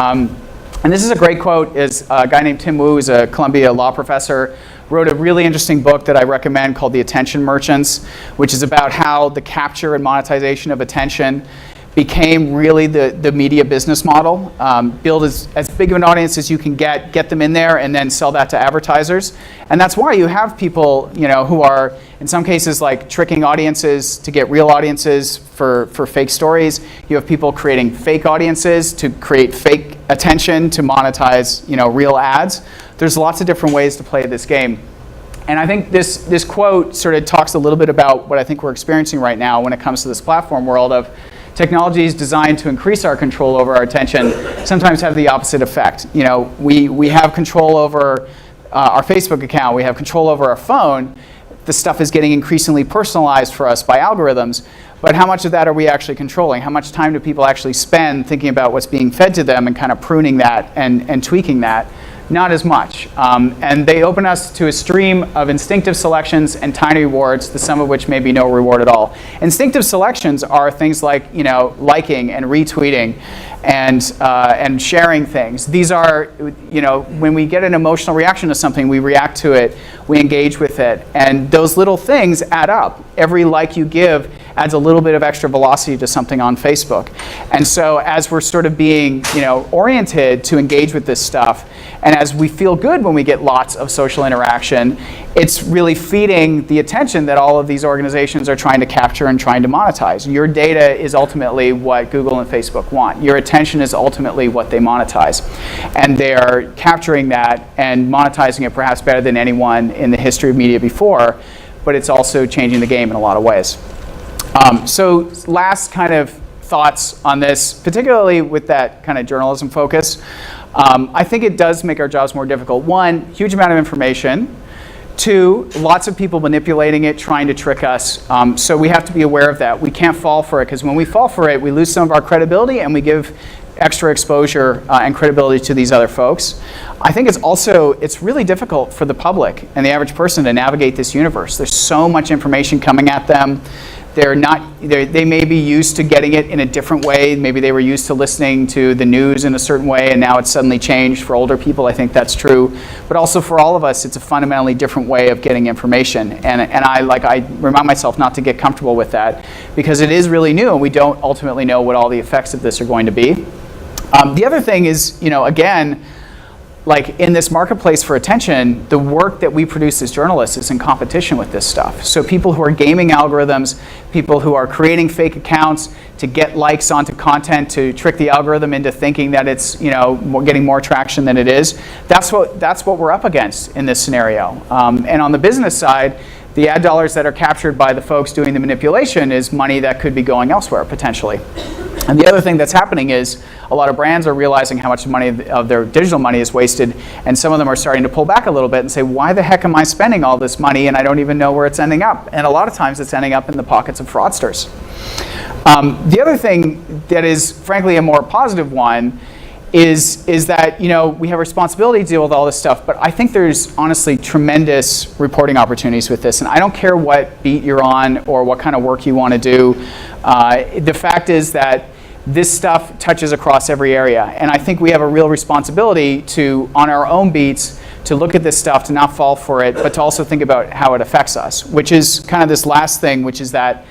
And this is a great quote. Is a guy named Tim Wu, who's a Columbia law professor, wrote a really interesting book that I recommend called The Attention Merchants, which is about how the capture and monetization of attention became really the media business model. Build as big of an audience as you can get them in there, and then sell that to advertisers. And that's why you have people, you know, who are in some cases like tricking audiences to get real audiences for fake stories. You have people creating fake audiences to create fake attention to monetize, you know, real ads. There's lots of different ways to play this game. And I think this quote sort of talks a little bit about what I think we're experiencing right now when it comes to this platform world of technologies designed to increase our control over our attention sometimes have the opposite effect. You know, we have control over our Facebook account, we have control over our phone. The stuff is getting increasingly personalized for us by algorithms. but how much of that are we actually controlling? How much time do people actually spend thinking about what's being fed to them and kind of pruning that and tweaking that? Not as much. And they open us to a stream of instinctive selections and tiny rewards, the sum of which may be no reward at all. Instinctive selections are things like, liking and retweeting and sharing things. These are, when we get an emotional reaction to something, we react to it, we engage with it, and those little things add up. Every like you give adds a little bit of extra velocity to something on Facebook. And so as we're sort of being, oriented to engage with this stuff, and as we feel good when we get lots of social interaction, it's really feeding the attention that all of these organizations are trying to capture and trying to monetize. Your data is ultimately what Google and Facebook want. Your attention is ultimately what they monetize. And they're capturing that and monetizing it perhaps better than anyone in the history of media before, but it's also changing the game in a lot of ways. So last kind of thoughts on this, particularly with that kind of journalism focus. I think it does make our jobs more difficult. One, huge amount of information. Two, lots of people manipulating it, trying to trick us. So we have to be aware of that. We can't fall for it, because when we fall for it, we lose some of our credibility and we give extra exposure and credibility to these other folks. I think it's really difficult for the public and the average person to navigate this universe. There's so much information coming at them. They may be used to getting it in a different way. Maybe they were used to listening to the news in a certain way, and now it's suddenly changed. For older people, I think that's true. But also for all of us, it's a fundamentally different way of getting information. And I remind myself not to get comfortable with that, because it is really new, and we don't ultimately know what all the effects of this are going to be. The other thing is, again, like in this marketplace for attention, the work that we produce as journalists is in competition with this stuff. So people who are gaming algorithms, people who are creating fake accounts to get likes onto content, to trick the algorithm into thinking that it's getting more traction than it is, that's what we're up against in this scenario. And on the business side, the ad dollars that are captured by the folks doing the manipulation is money that could be going elsewhere potentially. And the other thing that's happening is a lot of brands are realizing how much money of their digital money is wasted, and some of them are starting to pull back a little bit and say, why the heck am I spending all this money and I don't even know where it's ending up? And a lot of times it's ending up in the pockets of fraudsters. The other thing that is frankly a more positive one is that we have a responsibility to deal with all this stuff, but I think there's honestly tremendous reporting opportunities with this, and I don't care what beat you're on or what kind of work you want to do. The fact is that this stuff touches across every area, and I think we have a real responsibility to, on our own beats, to look at this stuff, to not fall for it, but to also think about how it affects us, which is kind of this last thing, which is that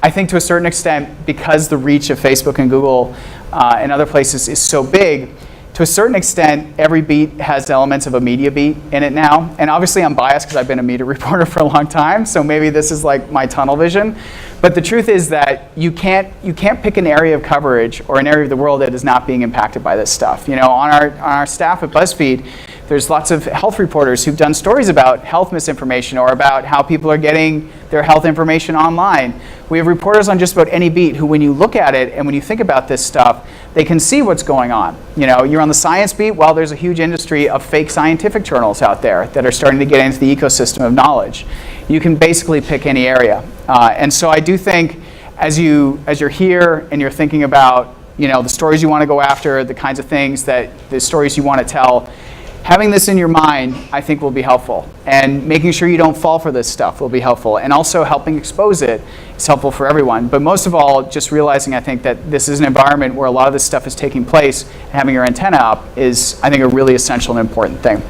I think to a certain extent, because the reach of Facebook and Google and other places is so big, to a certain extent, every beat has elements of a media beat in it now. And obviously I'm biased because I've been a media reporter for a long time, so maybe this is like my tunnel vision. But the truth is that you can't pick an area of coverage or an area of the world that is not being impacted by this stuff. On our staff at BuzzFeed, there's lots of health reporters who've done stories about health misinformation or about how people are getting their health information online. We have reporters on just about any beat who, when you look at it and when you think about this stuff, they can see what's going on. You're on the science beat. Well, there's a huge industry of fake scientific journals out there that are starting to get into the ecosystem of knowledge. You can basically pick any area. And so I do think as you're here and you're thinking about the stories you want to go after, the kinds of things the stories you want to tell, having this in your mind, I think, will be helpful. And making sure you don't fall for this stuff will be helpful. And also helping expose it is helpful for everyone. But most of all, just realizing, I think, that this is an environment where a lot of this stuff is taking place, and having your antenna up is, I think, a really essential and important thing.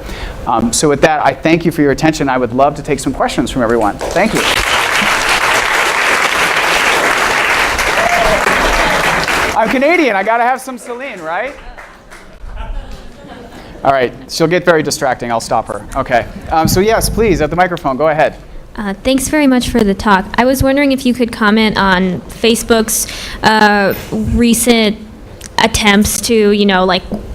So with that, I thank you for your attention. I would love to take some questions from everyone. Thank you. I'm Canadian. I got to have some Celine, right? All right, she'll get very distracting. I'll stop her. Okay. So yes, please, at the microphone, go ahead. Thanks very much for the talk. I was wondering if you could comment on Facebook's recent attempts to,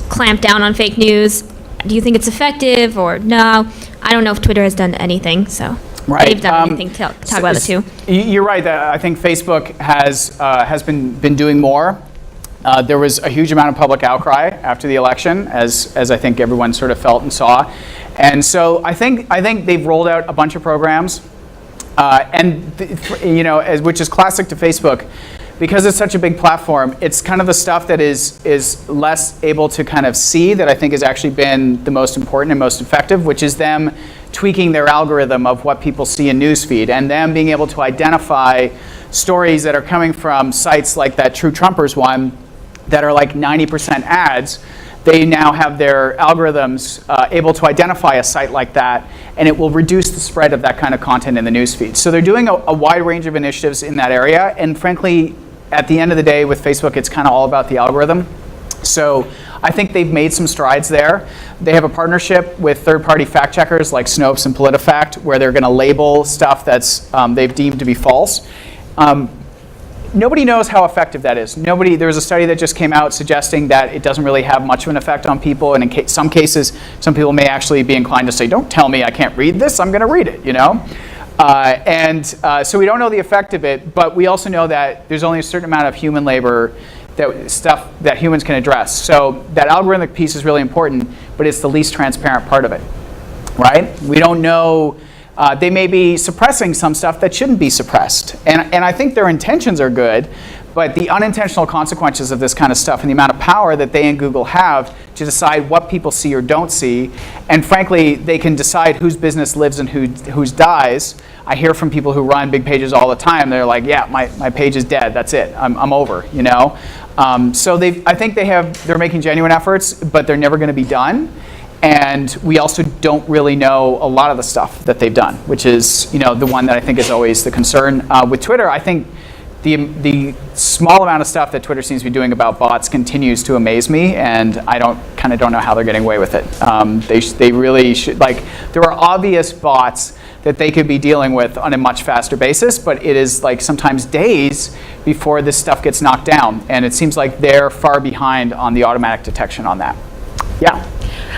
clamp down on fake news. Do you think it's effective or no? I don't know if Twitter has done anything, so right. they've done anything. Talk about it too. You're right. I think Facebook has been doing more. There was a huge amount of public outcry after the election, as I think everyone sort of felt and saw. And so I think they've rolled out a bunch of programs. Which is classic to Facebook. Because it's such a big platform, it's kind of the stuff that is less able to kind of see that I think has actually been the most important and most effective, which is them tweaking their algorithm of what people see in newsfeed, and them being able to identify stories that are coming from sites like that True Trumpers one that are like 90% ads. They now have their algorithms able to identify a site like that, and it will reduce the spread of that kind of content in the newsfeed. So they're doing a wide range of initiatives in that area, and frankly, at the end of the day with Facebook, it's kind of all about the algorithm. So I think they've made some strides there. They have a partnership with third-party fact checkers like Snopes and PolitiFact, where they're going to label stuff that's they've deemed to be false. Nobody knows how effective that is. There was a study that just came out suggesting that it doesn't really have much of an effect on people, and in some cases, some people may actually be inclined to say, "Don't tell me I can't read this. I'm going to read it." So we don't know the effect of it, but we also know that there's only a certain amount of human labor, stuff that humans can address. So that algorithmic piece is really important, but it's the least transparent part of it, right? We don't know. They may be suppressing some stuff that shouldn't be suppressed. And I think their intentions are good, but the unintentional consequences of this kind of stuff and the amount of power that they and Google have to decide what people see or don't see, and frankly, they can decide whose business lives and whose dies. I hear from people who run big pages all the time. They're like, yeah, my page is dead. That's it. I'm over, So I think they're making genuine efforts, but they're never going to be done. And we also don't really know a lot of the stuff that they've done, which is the one that I think is always the concern. With Twitter, I think the small amount of stuff that Twitter seems to be doing about bots continues to amaze me, and I don't know how they're getting away with it. They really should. There are obvious bots that they could be dealing with on a much faster basis, but it is sometimes days before this stuff gets knocked down, and it seems like they're far behind on the automatic detection on that. Yeah.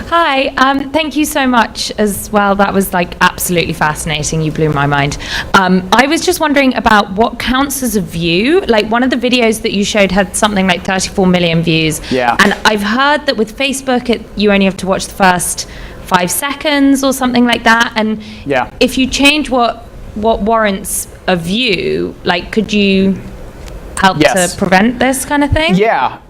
Hi, thank you so much as well. That was absolutely fascinating. You blew my mind. I was just wondering about what counts as a view. One of the videos that you showed had something like 34 million views. Yeah. And I've heard that with Facebook, you only have to watch the first 5 seconds or something like that. And yeah. If you change what warrants a view, could you help Yes. to prevent this kind of thing? Yeah.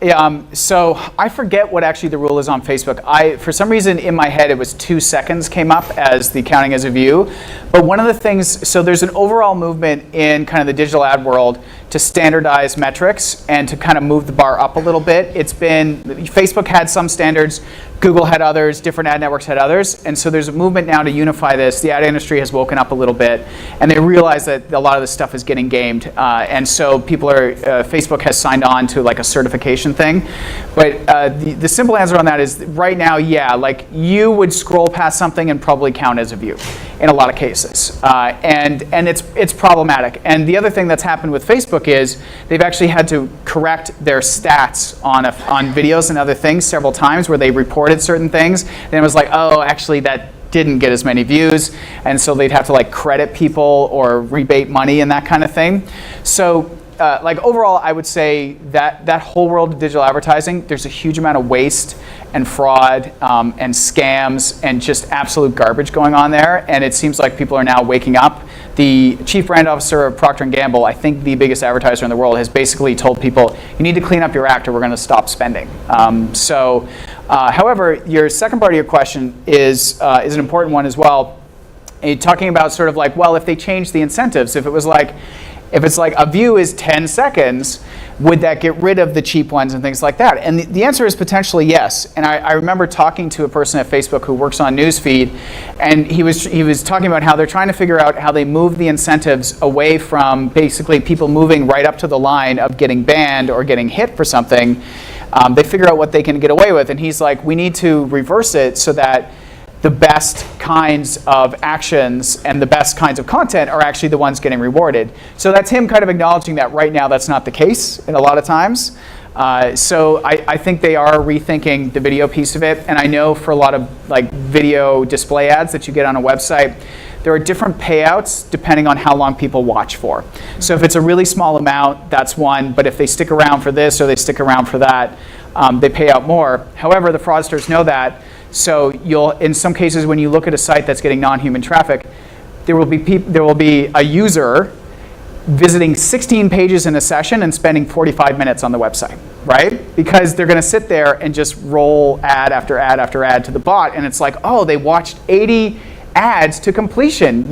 So I forget what actually the rule is on Facebook. For some reason in my head it was 2 seconds came up as the counting as a view. But one of the things, so there's an overall movement in kind of the digital ad world to standardize metrics and to kind of move the bar up a little bit. Facebook had some standards, Google had others, different ad networks had others, and so there's a movement now to unify this. The ad industry has woken up a little bit, and they realize that a lot of this stuff is getting gamed, and so Facebook has signed on to a certification thing. But the simple answer on that is right now, yeah, you would scroll past something and probably count as a view in a lot of cases, and it's problematic. And the other thing that's happened with Facebook is they've actually had to correct their stats on videos and other things several times where they reported certain things. Then it was oh, actually that didn't get as many views, and so they'd have to credit people or rebate money and that kind of thing. So overall, I would say that whole world of digital advertising, there's a huge amount of waste and fraud and scams and just absolute garbage going on there. And it seems like people are now waking up. The chief brand officer of Procter & Gamble, I think the biggest advertiser in the world, has basically told people, you need to clean up your act or we're going to stop spending. However, your second part of your question is an important one as well. Talking about sort of well, if they change the incentives, if it's a view is 10 seconds, would that get rid of the cheap ones and things like that? And the answer is potentially yes. And I remember talking to a person at Facebook who works on Newsfeed, and he was talking about how they're trying to figure out how they move the incentives away from basically people moving right up to the line of getting banned or getting hit for something. They figure out what they can get away with, and he's like, we need to reverse it so that the best kinds of actions and the best kinds of content are actually the ones getting rewarded. So that's him kind of acknowledging that right now that's not the case in a lot of times. So I think they are rethinking the video piece of it. And I know for a lot of video display ads that you get on a website, there are different payouts depending on how long people watch for. So if it's a really small amount, that's one. But if they stick around for this or they stick around for that, they pay out more. However, the fraudsters know that. So in some cases, when you look at a site that's getting non-human traffic, there will be a user visiting 16 pages in a session and spending 45 minutes on the website, right? Because they're going to sit there and just roll ad after ad after ad to the bot, and it's like, oh, they watched 80 ads to completion,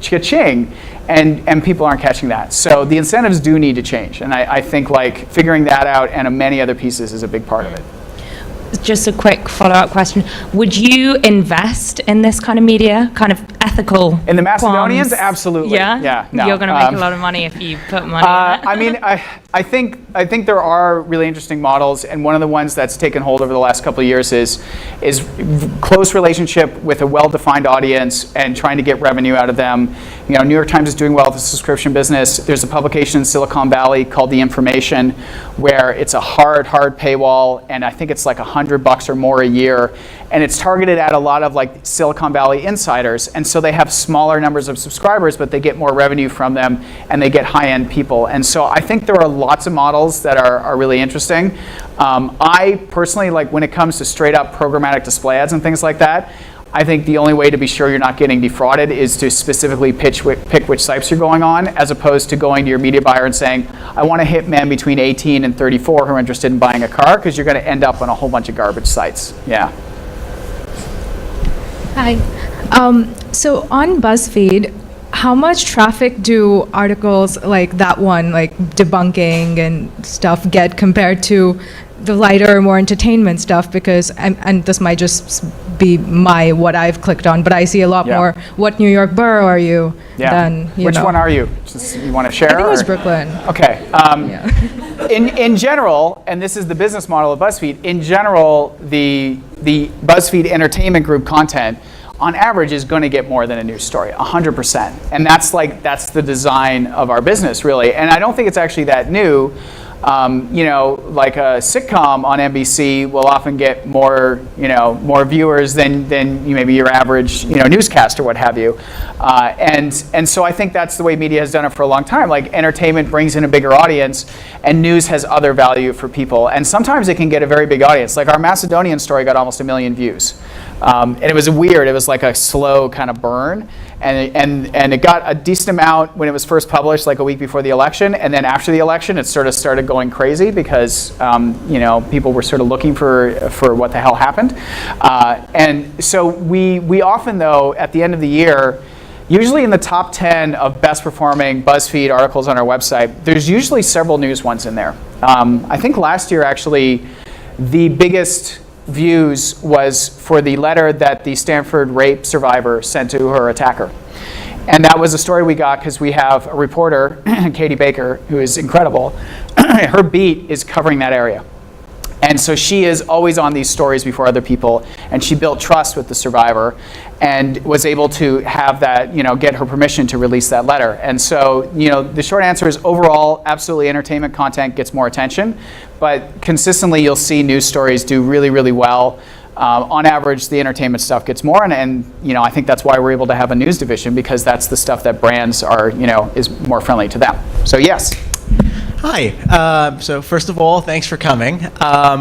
cha-ching, and people aren't catching that. So the incentives do need to change, and I think like figuring that out and many other pieces is a big part of it. Just a quick follow-up question. Would you invest in this kind of media, kind of ethical? In the Macedonians, qualms? absolutely. Yeah? Yeah. No. You're going to make a lot of money if you put money in it. I mean, I think there are really interesting models, and one of the ones that's taken hold over the last couple of years is close relationship with a well-defined audience and trying to get revenue out of them. New York Times is doing well with the subscription business. There's a publication in Silicon Valley called The Information, where it's a hard paywall, and I think it's like $100 or more a year, and it's targeted at a lot of like Silicon Valley insiders, and so they have smaller numbers of subscribers, but they get more revenue from them, and they get high-end people. And so I think there are lots of models that are really interesting. I personally, like when it comes to straight up programmatic display ads and things like that, I think the only way to be sure you're not getting defrauded is to specifically pick which sites you're going on, as opposed to going to your media buyer and saying, I want to hit men between 18 and 34 who are interested in buying a car, because you're going to end up on a whole bunch of garbage sites. Yeah. Hi. So on BuzzFeed, how much traffic do articles like that one, like debunking and stuff, get compared to the lighter, more entertainment stuff? Because, and this might just be what I've clicked on, but I see a lot more, what New York borough are you, than, Which one are you? You want to share? I think it was Brooklyn. Okay. In general, and this is the business model of BuzzFeed, in general, the BuzzFeed Entertainment Group content, on average, is going to get more than a news story, 100%. And that's the design of our business, really. And I don't think it's actually that new. Like a sitcom on NBC will often get more viewers than maybe your average, newscast or what have you. And so I think that's the way media has done it for a long time. Like entertainment brings in a bigger audience, and news has other value for people. And sometimes it can get a very big audience. Like our Macedonian story got almost 1 million views. And it was weird. It was like a slow kind of burn. And it got a decent amount when it was first published, like a week before the election. And then after the election, it sort of started going crazy because people were sort of looking for what the hell happened. And so we often, though, at the end of the year, usually in the top 10 of best performing BuzzFeed articles on our website, there's usually several news ones in there. I think last year, actually, the biggest views was for the letter that the Stanford rape survivor sent to her attacker. And that was a story we got because we have a reporter, Katie Baker, who is incredible. Her beat is covering that area. And so she is always on these stories before other people, and she built trust with the survivor and was able to have that, get her permission to release that letter. And so, the short answer is overall, absolutely entertainment content gets more attention, but consistently you'll see news stories do really, really well. On average, the entertainment stuff gets more, and I think that's why we're able to have a news division, because that's the stuff that brands are, is more friendly to them. So yes. Hi. So first of all, thanks for coming.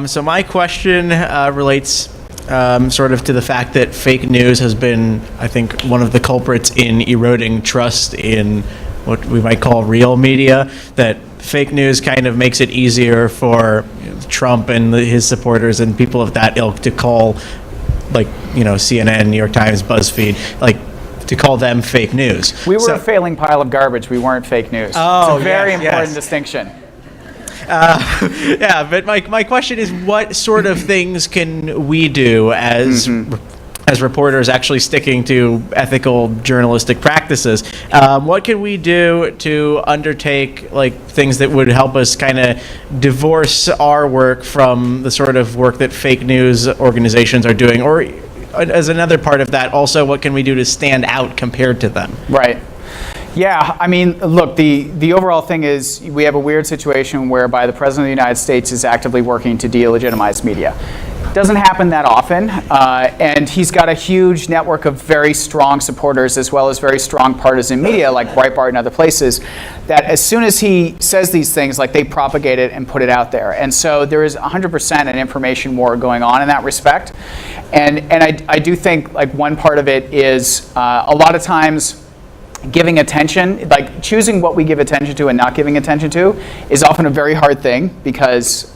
So my question relates sort of to the fact that fake news has been, I think, one of the culprits in eroding trust in what we might call real media, that fake news kind of makes it easier for Trump and his supporters and people of that ilk to call, like, CNN, New York Times, BuzzFeed, to call them fake news. We were a failing pile of garbage. We weren't fake news. Oh, it's a very important yes. distinction. Yeah, but my question is, what sort of things can we do as reporters actually sticking to ethical journalistic practices? What can we do to undertake things that would help us kind of divorce our work from the sort of work that fake news organizations are doing? Or as another part of that, also, what can we do to stand out compared to them? Right. Yeah, I mean, look, the overall thing is we have a weird situation whereby the President of the United States is actively working to delegitimize media. Doesn't happen that often, and he's got a huge network of very strong supporters as well as very strong partisan media like Breitbart and other places that as soon as he says these things, they propagate it and put it out there. And so there is 100% an information war going on in that respect. And I do think one part of it is a lot of times giving attention, like choosing what we give attention to and not giving attention to, is often a very hard thing because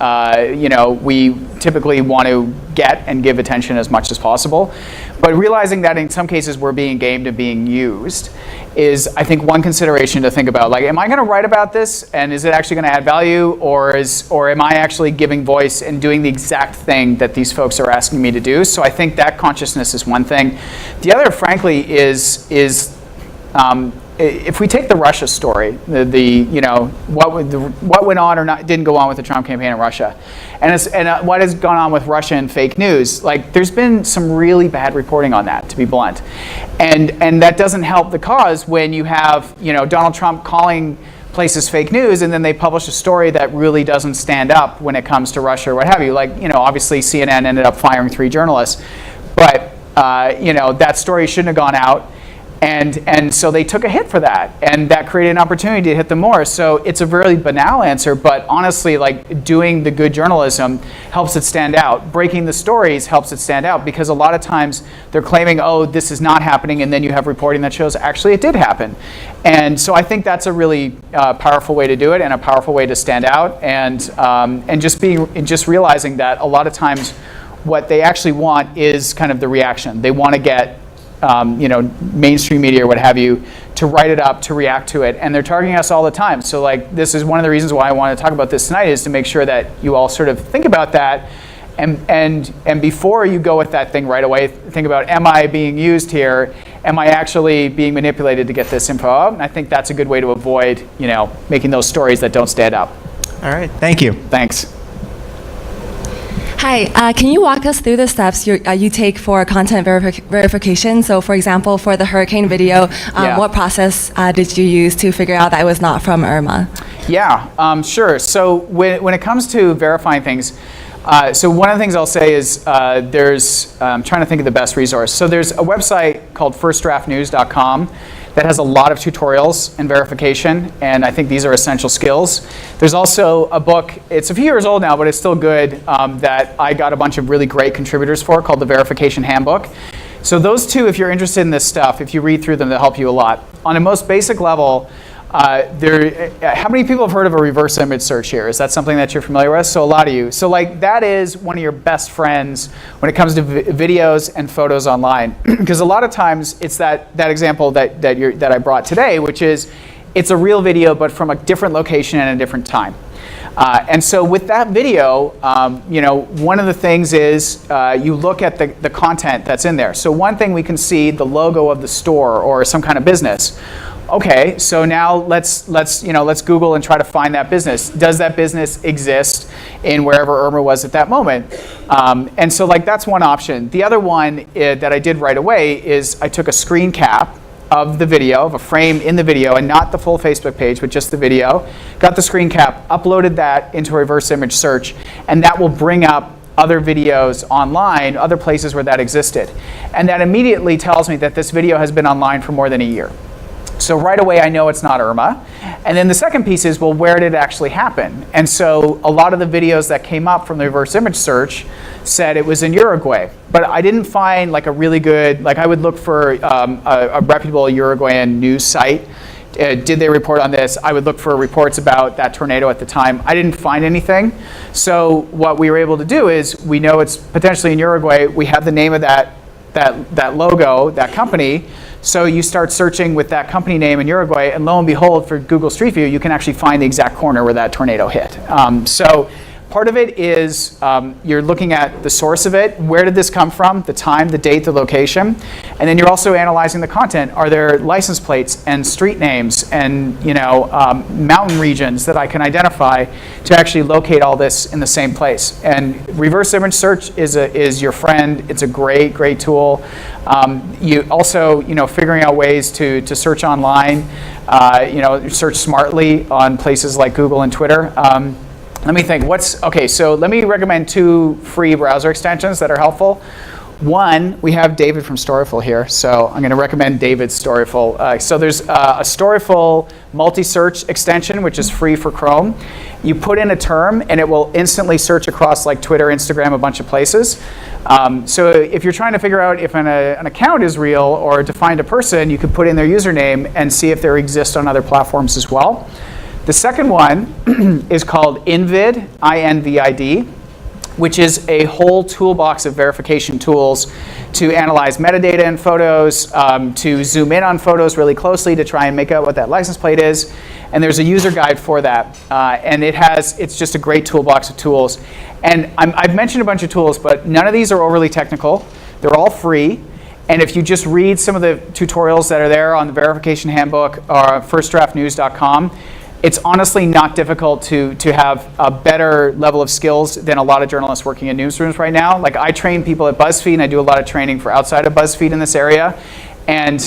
we typically want to get and give attention as much as possible. But realizing that in some cases we're being gamed and being used is, I think, one consideration to think about. Like, am I going to write about this, and is it actually going to add value, or am I actually giving voice and doing the exact thing that these folks are asking me to do? So I think that consciousness is one thing. The other, frankly, is if we take the Russia story, what went on or didn't go on with the Trump campaign in Russia, and what has gone on with Russia and fake news, like there's been some really bad reporting on that, to be blunt, and that doesn't help the cause when you have Donald Trump calling places fake news, and then they publish a story that really doesn't stand up when it comes to Russia or what have you. Like obviously CNN ended up firing 3 journalists, but that story shouldn't have gone out. And so they took a hit for that, and that created an opportunity to hit them more. So it's a really banal answer, but honestly, like doing the good journalism helps it stand out. Breaking the stories helps it stand out, because a lot of times they're claiming, oh, this is not happening, and then you have reporting that shows actually it did happen. And so I think that's a really powerful way to do it, and a powerful way to stand out, and just realizing that a lot of times what they actually want is kind of the reaction. They want to get mainstream media or what have you to write it up, to react to it, and they're targeting us all the time. So like this is one of the reasons why I want to talk about this tonight, is to make sure that you all sort of think about that, and before you go with that thing right away, think about, am I being used here? Am I actually being manipulated to get this info out? And I think that's a good way to avoid making those stories that don't stand up. All right, thank you. Thanks. Hi, can you walk us through the steps you take for content verification? So for example, for the hurricane video, what process did you use to figure out that it was not from Irma? Yeah, sure. So when it comes to verifying things, so one of the things I'll say is I'm trying to think of the best resource. So there's a website called firstdraftnews.com that has a lot of tutorials and verification, and I think these are essential skills. There's also a book, it's a few years old now, but it's still good, that I got a bunch of really great contributors for, called the Verification Handbook. So those two, if you're interested in this stuff, if you read through them, they'll help you a lot. On a most basic level, how many people have heard of a reverse image search here? Is that something that you're familiar with? So a lot of you. So like that is one of your best friends when it comes to videos and photos online, because a lot of times it's that example that I brought today, which is it's a real video but from a different location and a different time. And so with that video, one of the things is you look at the content that's in there. So one thing we can see the logo of the store or some kind of business. Okay, so now let's Google and try to find that business. Does that business exist in wherever Irma was at that moment? And so like that's one option. The other one that I did right away is I took a screen cap of the video, of a frame in the video, and not the full Facebook page, but just the video. Got the screen cap, uploaded that into a reverse image search, and that will bring up other videos online, other places where that existed. And that immediately tells me that this video has been online for more than a year. So right away I know it's not Irma. And then the second piece is, well, where did it actually happen? And so a lot of the videos that came up from the reverse image search said it was in Uruguay. But I didn't find like a really good, like I would look for a reputable Uruguayan news site. Did they report on this? I would look for reports about that tornado at the time. I didn't find anything. So what we were able to do is, we know it's potentially in Uruguay. We have the name of that logo, that company. So you start searching with that company name in Uruguay, and lo and behold, for Google Street View, you can actually find the exact corner where that tornado hit. So part of it is you're looking at the source of it. Where did this come from? The time, the date, the location. And then you're also analyzing the content. Are there license plates and street names and mountain regions that I can identify to actually locate all this in the same place? And reverse image search is your friend. It's a great, great tool. You also, figuring out ways to search online, search smartly on places like Google and Twitter. Let me think, so let me recommend 2 free browser extensions that are helpful. One, we have David from Storyful here, so I'm going to recommend David's Storyful. So there's a Storyful multi-search extension, which is free for Chrome. You put in a term, and it will instantly search across like Twitter, Instagram, a bunch of places. So if you're trying to figure out if an account is real or to find a person, you could put in their username and see if they exist on other platforms as well. The second one is called Invid, I-N-V-I-D, which is a whole toolbox of verification tools to analyze metadata in photos, to zoom in on photos really closely to try and make out what that license plate is. And there's a user guide for that. And it's just a great toolbox of tools. And I've mentioned a bunch of tools, but none of these are overly technical. They're all free. And if you just read some of the tutorials that are there on the verification handbook or firstdraftnews.com, it's honestly not difficult to have a better level of skills than a lot of journalists working in newsrooms right now. Like I train people at BuzzFeed, and I do a lot of training for outside of BuzzFeed in this area. And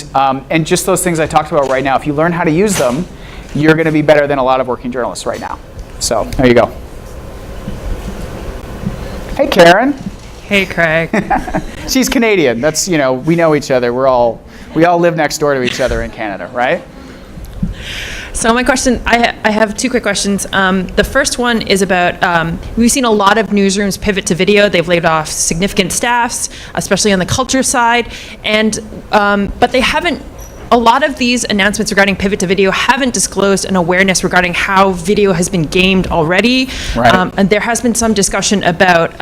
just those things I talked about right now, if you learn how to use them, you're going to be better than a lot of working journalists right now. So there you go. Hey, Karen. Hey, Craig. She's Canadian. That's, we know each other. We all live next door to each other in Canada, right? So my question, I have two quick questions. The first one is about, we've seen a lot of newsrooms pivot to video. They've laid off significant staffs, especially on the culture side, but they haven't, a lot of these announcements regarding pivot to video haven't disclosed an awareness regarding how video has been gamed already. Right. And there has been some discussion about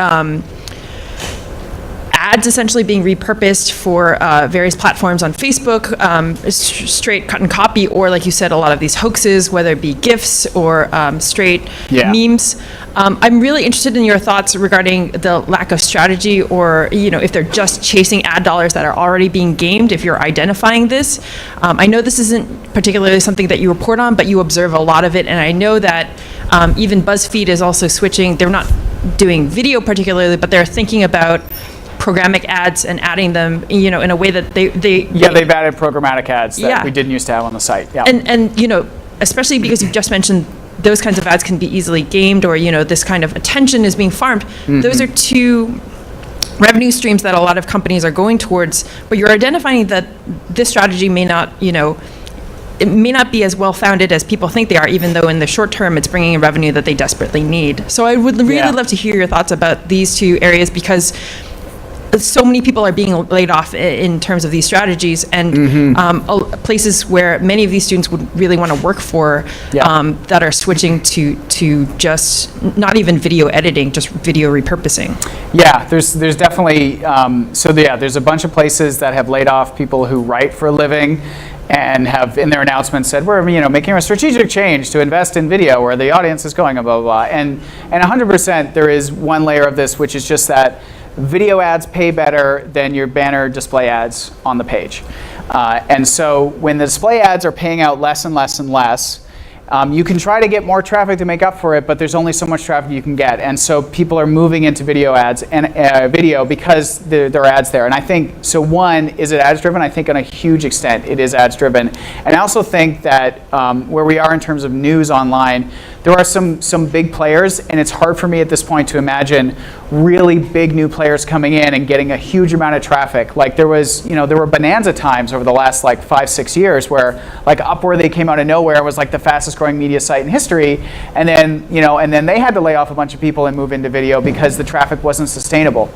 ads essentially being repurposed for various platforms on Facebook, straight cut and copy, or like you said, a lot of these hoaxes, whether it be GIFs or straight memes. I'm really interested in your thoughts regarding the lack of strategy, or if they're just chasing ad dollars that are already being gamed, if you're identifying this. I know this isn't particularly something that you report on, but you observe a lot of it, and I know that even BuzzFeed is also switching. They're not doing video particularly, but they're thinking about programmatic ads and adding them, in a way that they've added programmatic ads that we didn't used to have on the site. Yeah. And especially because you've just mentioned those kinds of ads can be easily gamed, or this kind of attention is being farmed. Mm-hmm. Those are two revenue streams that a lot of companies are going towards, but you're identifying that this strategy may not, it may not be as well founded as people think they are, even though in the short term it's bringing in revenue that they desperately need. So I would really love to hear your thoughts about these two areas, because so many people are being laid off in terms of these strategies, and places where many of these students would really want to work for that are switching to just not even video editing, just video repurposing. Yeah, there's definitely, there's a bunch of places that have laid off people who write for a living and have in their announcements said, we're making a strategic change to invest in video where the audience is going, and blah, blah, blah. And 100% there is one layer of this, which is just that video ads pay better than your banner display ads on the page. And so when the display ads are paying out less and less and less, you can try to get more traffic to make up for it, but there's only so much traffic you can get. And so people are moving into video ads and video because there are ads there. And I think, so one, is it ads driven? I think on a huge extent it is ads driven. And I also think that where we are in terms of news online, there are some big players, and it's hard for me at this point to imagine really big new players coming in and getting a huge amount of traffic. Like there were bonanza times over the last 5-6 years where Upworthy came out of nowhere and was the fastest growing media site in history, and then they had to lay off a bunch of people and move into video because the traffic wasn't sustainable.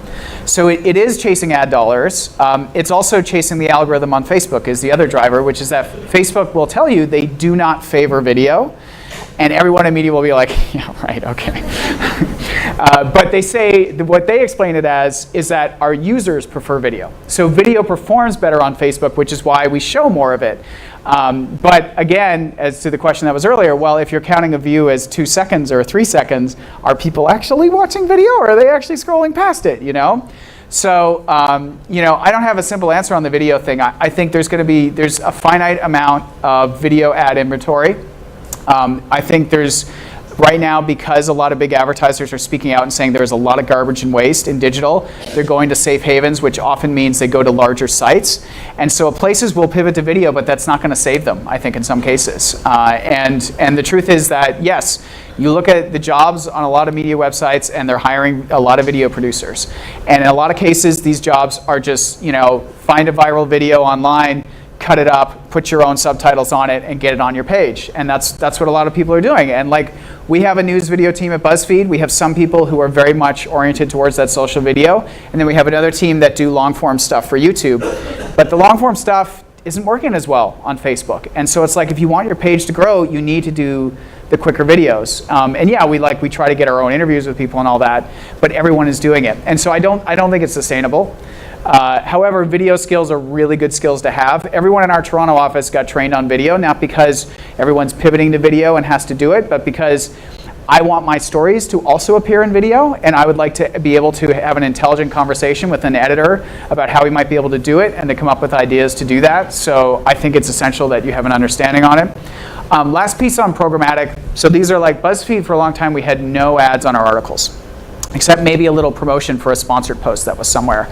So it is chasing ad dollars. It's also chasing the algorithm on Facebook is the other driver, which is that Facebook will tell you they do not favor video. And everyone in media will be like, yeah, right, okay. But they say, what they explain it as is that our users prefer video. So video performs better on Facebook, which is why we show more of it. But again, as to the question that was earlier, well, if you're counting a view as 2 seconds or 3 seconds, are people actually watching video, or are they actually scrolling past it, So, I don't have a simple answer on the video thing. I think there's a finite amount of video ad inventory. I think there's, right now, because a lot of big advertisers are speaking out and saying there's a lot of garbage and waste in digital, they're going to safe havens, which often means they go to larger sites. And so places will pivot to video, but that's not going to save them, I think, in some cases. And the truth is that, yes, You look at the jobs on a lot of media websites, and they're hiring a lot of video producers. And in a lot of cases, these jobs are just, find a viral video online, cut it up, put your own subtitles on it, and get it on your page. And that's what a lot of people are doing. And we have a news video team at BuzzFeed. We have some people who are very much oriented towards that social video. And then we have another team that do long form stuff for YouTube. But the long form stuff isn't working as well on Facebook. And so it's like, if you want your page to grow, you need to do the quicker videos. And yeah, we try to get our own interviews with people and all that, but everyone is doing it. And so I don't think it's sustainable. However, video skills are really good skills to have. Everyone in our Toronto office got trained on video, not because everyone's pivoting to video and has to do it, but because I want my stories to also appear in video, and I would like to be able to have an intelligent conversation with an editor about how we might be able to do it and to come up with ideas to do that. So I think it's essential that you have an understanding on it. Last piece on programmatic. So these are like BuzzFeed. For a long time, we had no ads on our articles, except maybe a little promotion for a sponsored post that was somewhere.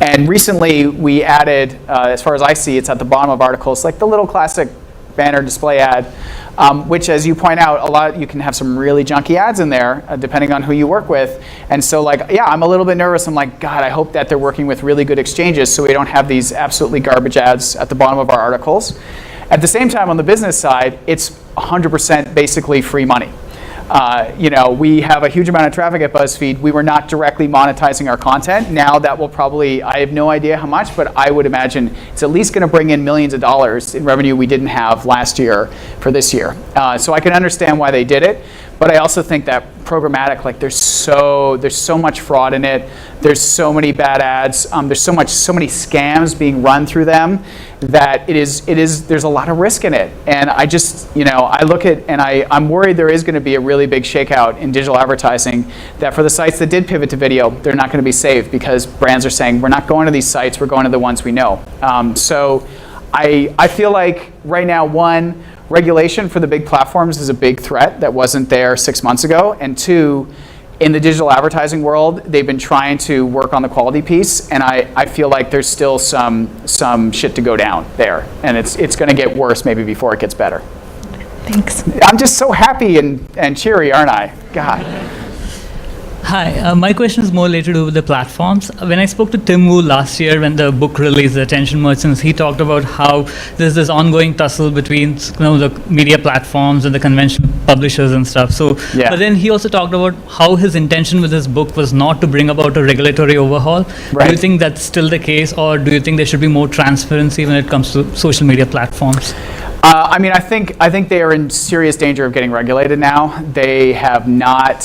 And recently we added, as far as I see, it's at the bottom of articles, like the little classic banner display ad, which, as you point out, you can have some really junky ads in there, depending on who you work with. And so I'm a little bit nervous. I'm like, God, I hope that they're working with really good exchanges so we don't have these absolutely garbage ads at the bottom of our articles. At the same time, on the business side, it's 100% basically free money. We have a huge amount of traffic at BuzzFeed. We were not directly monetizing our content. Now that will probably, I have no idea how much, but I would imagine it's at least going to bring in millions of dollars in revenue we didn't have last year for this year. So I can understand why they did it, but I also think that programmatic, there's so much fraud in it. There's so many bad ads. There's so many scams being run through them that there's a lot of risk in it. And I just, I look at, and I'm worried there is going to be a really big shakeout in digital advertising, that for the sites that did pivot to video, they're not going to be saved because brands are saying, we're not going to these sites, we're going to the ones we know. So I feel like right now, one, regulation for the big platforms is a big threat that wasn't there 6 months ago. And two, in the digital advertising world, they've been trying to work on the quality piece, and I feel like there's still some shit to go down there. And it's going to get worse maybe before it gets better. Thanks. I'm just so happy and cheery, aren't I? God. Hi, my question is more related to the platforms. When I spoke to Tim Wu last year when the book released, The Attention Merchants, he talked about how there's this ongoing tussle between the media platforms and the conventional publishers and stuff. So, yeah. But then he also talked about how his intention with his book was not to bring about a regulatory overhaul. Right. Do you think that's still the case, or do you think there should be more transparency when it comes to social media platforms? I think they are in serious danger of getting regulated now. They have not.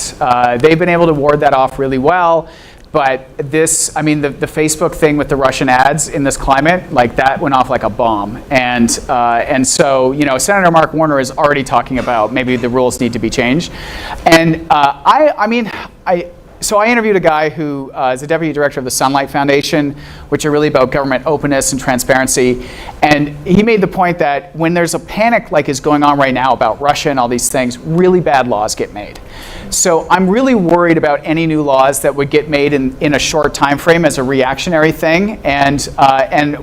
They've been able to ward that off really well. But the Facebook thing with the Russian ads in this climate, that went off like a bomb. And so, Senator Mark Warner is already talking about maybe the rules need to be changed. And So I interviewed a guy who is a deputy director of the Sunlight Foundation, which are really about government openness and transparency. And he made the point that when there's a panic like is going on right now about Russia and all these things, really bad laws get made. So I'm really worried about any new laws that would get made in a short time frame as a reactionary thing. And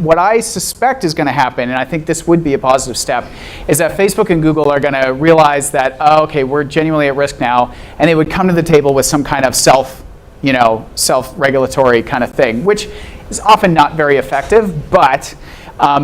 what I suspect is going to happen, and I think this would be a positive step, is that Facebook and Google are going to realize that, okay, we're genuinely at risk now, and they would come to the table with some kind of self-regulatory kind of thing, which is often not very effective. But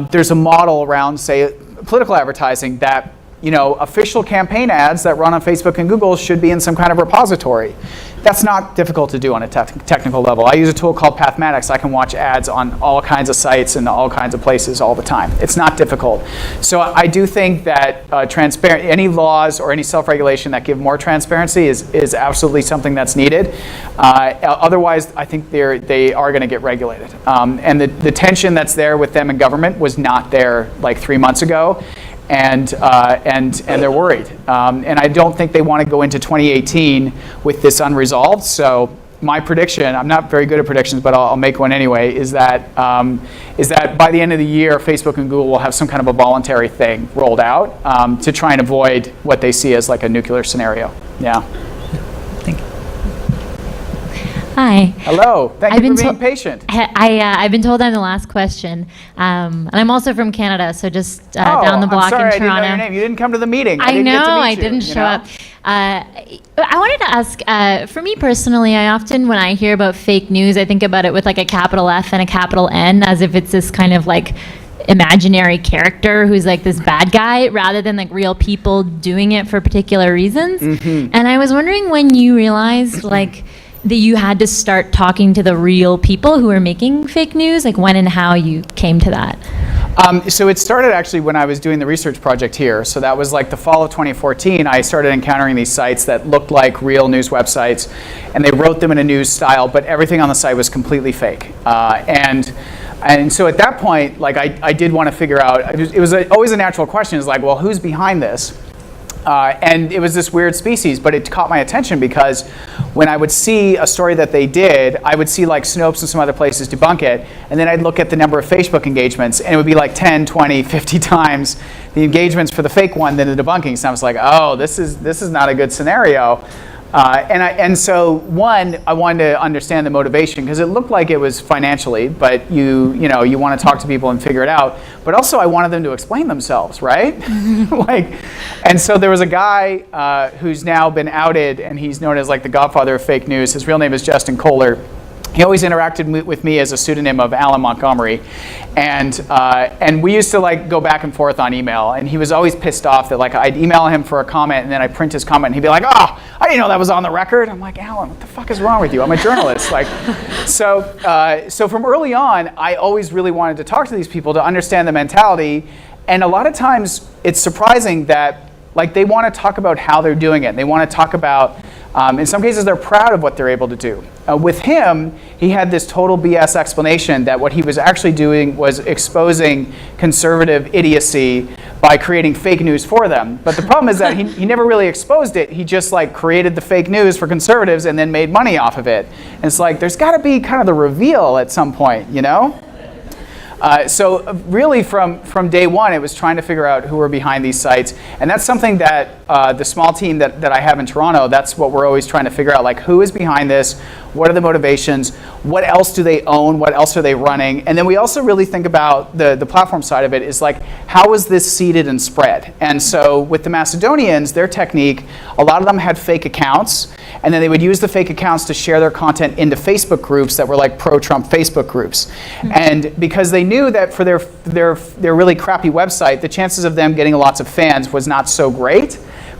there's a model around, say, political advertising that official campaign ads that run on Facebook and Google should be in some kind of repository. That's not difficult to do on a technical level. I use a tool called Pathmatics. I can watch ads on all kinds of sites and all kinds of places all the time. It's not difficult. So I do think that any laws or any self-regulation that give more transparency is absolutely something that's needed. Otherwise, I think they are going to get regulated. And the tension that's there with them in government was not there like 3 months ago. And they're worried. And I don't think they want to go into 2018 with this unresolved. So my prediction, I'm not very good at predictions, but I'll make one anyway, is that by the end of the year, Facebook and Google will have some kind of a voluntary thing rolled out to try and avoid what they see as like a nuclear scenario. Yeah. Thank you. Hi. Hello. Thank you for being patient. I've been told I'm the last question, and I'm also from Canada, so just down the block I'm sorry, in Toronto. I didn't know your name. You didn't come to the meeting. I didn't get to know, meet I you, didn't show up. I wanted to ask, for me personally, I often, when I hear about fake news, I think about it with like a capital F and a capital N, as if it's this kind of like imaginary character who's like this bad guy, rather than like real people doing it for particular reasons. And I was wondering when you realized like that you had to start talking to the real people who are making fake news, like when and how you came to that. So it started actually when I was doing the research project here. So that was like the fall of 2014. I started encountering these sites that looked like real news websites, and they wrote them in a news style, but everything on the site was completely fake. And so at that point, like I did want to figure out, it was always a natural question, is like, well, who's behind this? And it was this weird species, but it caught my attention because when I would see a story that they did, I would see like Snopes and some other places debunk it, and then I'd look at the number of Facebook engagements, and it would be like 10, 20, 50 times the engagements for the fake one than the debunking. So I was like, oh, this is not a good scenario. And so one, I wanted to understand the motivation because it looked like it was financially, but you want to talk to people and figure it out. But also I wanted them to explain themselves, right? And so there was a guy who's now been outed, and he's known as like the godfather of fake news. His real name is Justin Kohler. He always interacted with me as a pseudonym of Alan Montgomery, and we used to like go back and forth on email. And he was always pissed off that like I'd email him for a comment, and then I'd print his comment, and he'd be like, "Oh, I didn't know that was on the record." I'm like, Alan, what the fuck is wrong with you? I'm a journalist. So from early on, I always really wanted to talk to these people to understand the mentality. And a lot of times, it's surprising that like they want to talk about how they're doing it. And they want to talk about. In some cases, they're proud of what they're able to do. With him, he had this total BS explanation that what he was actually doing was exposing conservative idiocy by creating fake news for them. But the problem is that he never really exposed it. He just like created the fake news for conservatives and then made money off of it. And it's like, there's got to be kind of the reveal at some point, you know? So really from day one, it was trying to figure out who were behind these sites. And that's something that the small team that I have in Toronto, that's what we're always trying to figure out, like who is behind this, what are the motivations, what else do they own, what else are they running? And then we also really think about the platform side of it is like, how is this seeded and spread? And so with the Macedonians, their technique, a lot of them had fake accounts, and then they would use the fake accounts to share their content into Facebook groups that were like pro-Trump Facebook groups. And because they knew that for their really crappy website, the chances of them getting lots of fans was not so great.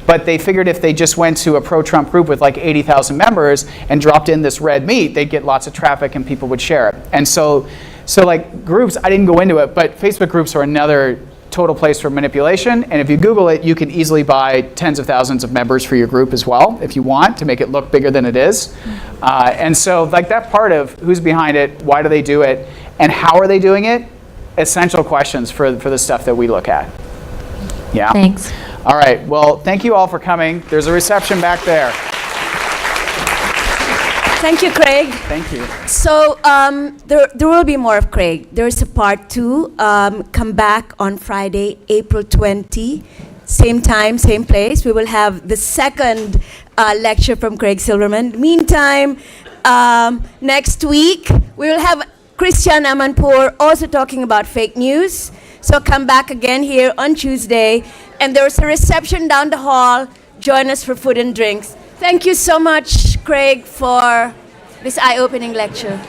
But they figured if they just went to a pro-Trump group with like 80,000 members and dropped in this red meat, they'd get lots of traffic and people would share it. And so like groups, I didn't go into it, but Facebook groups are another total place for manipulation. And if you Google it, you can easily buy tens of thousands of members for your group as well, if you want, to make it look bigger than it is. And so like that part of who's behind it, why do they do it, and how are they doing it, essential questions for the stuff that we look at. Yeah. Thanks. All right, well, thank you all for coming. There's a reception back there. Thank you, Craig. Thank you. So there will be more of Craig. There's a part 2. Come back on Friday, April 20. Same time, same place. We will have the second lecture from Craig Silverman. Meantime, next week, we will have Christian Amanpour also talking about fake news. So come back again here on Tuesday. And there's a reception down the hall. Join us for food and drinks. Thank you so much, Craig, for this eye-opening lecture.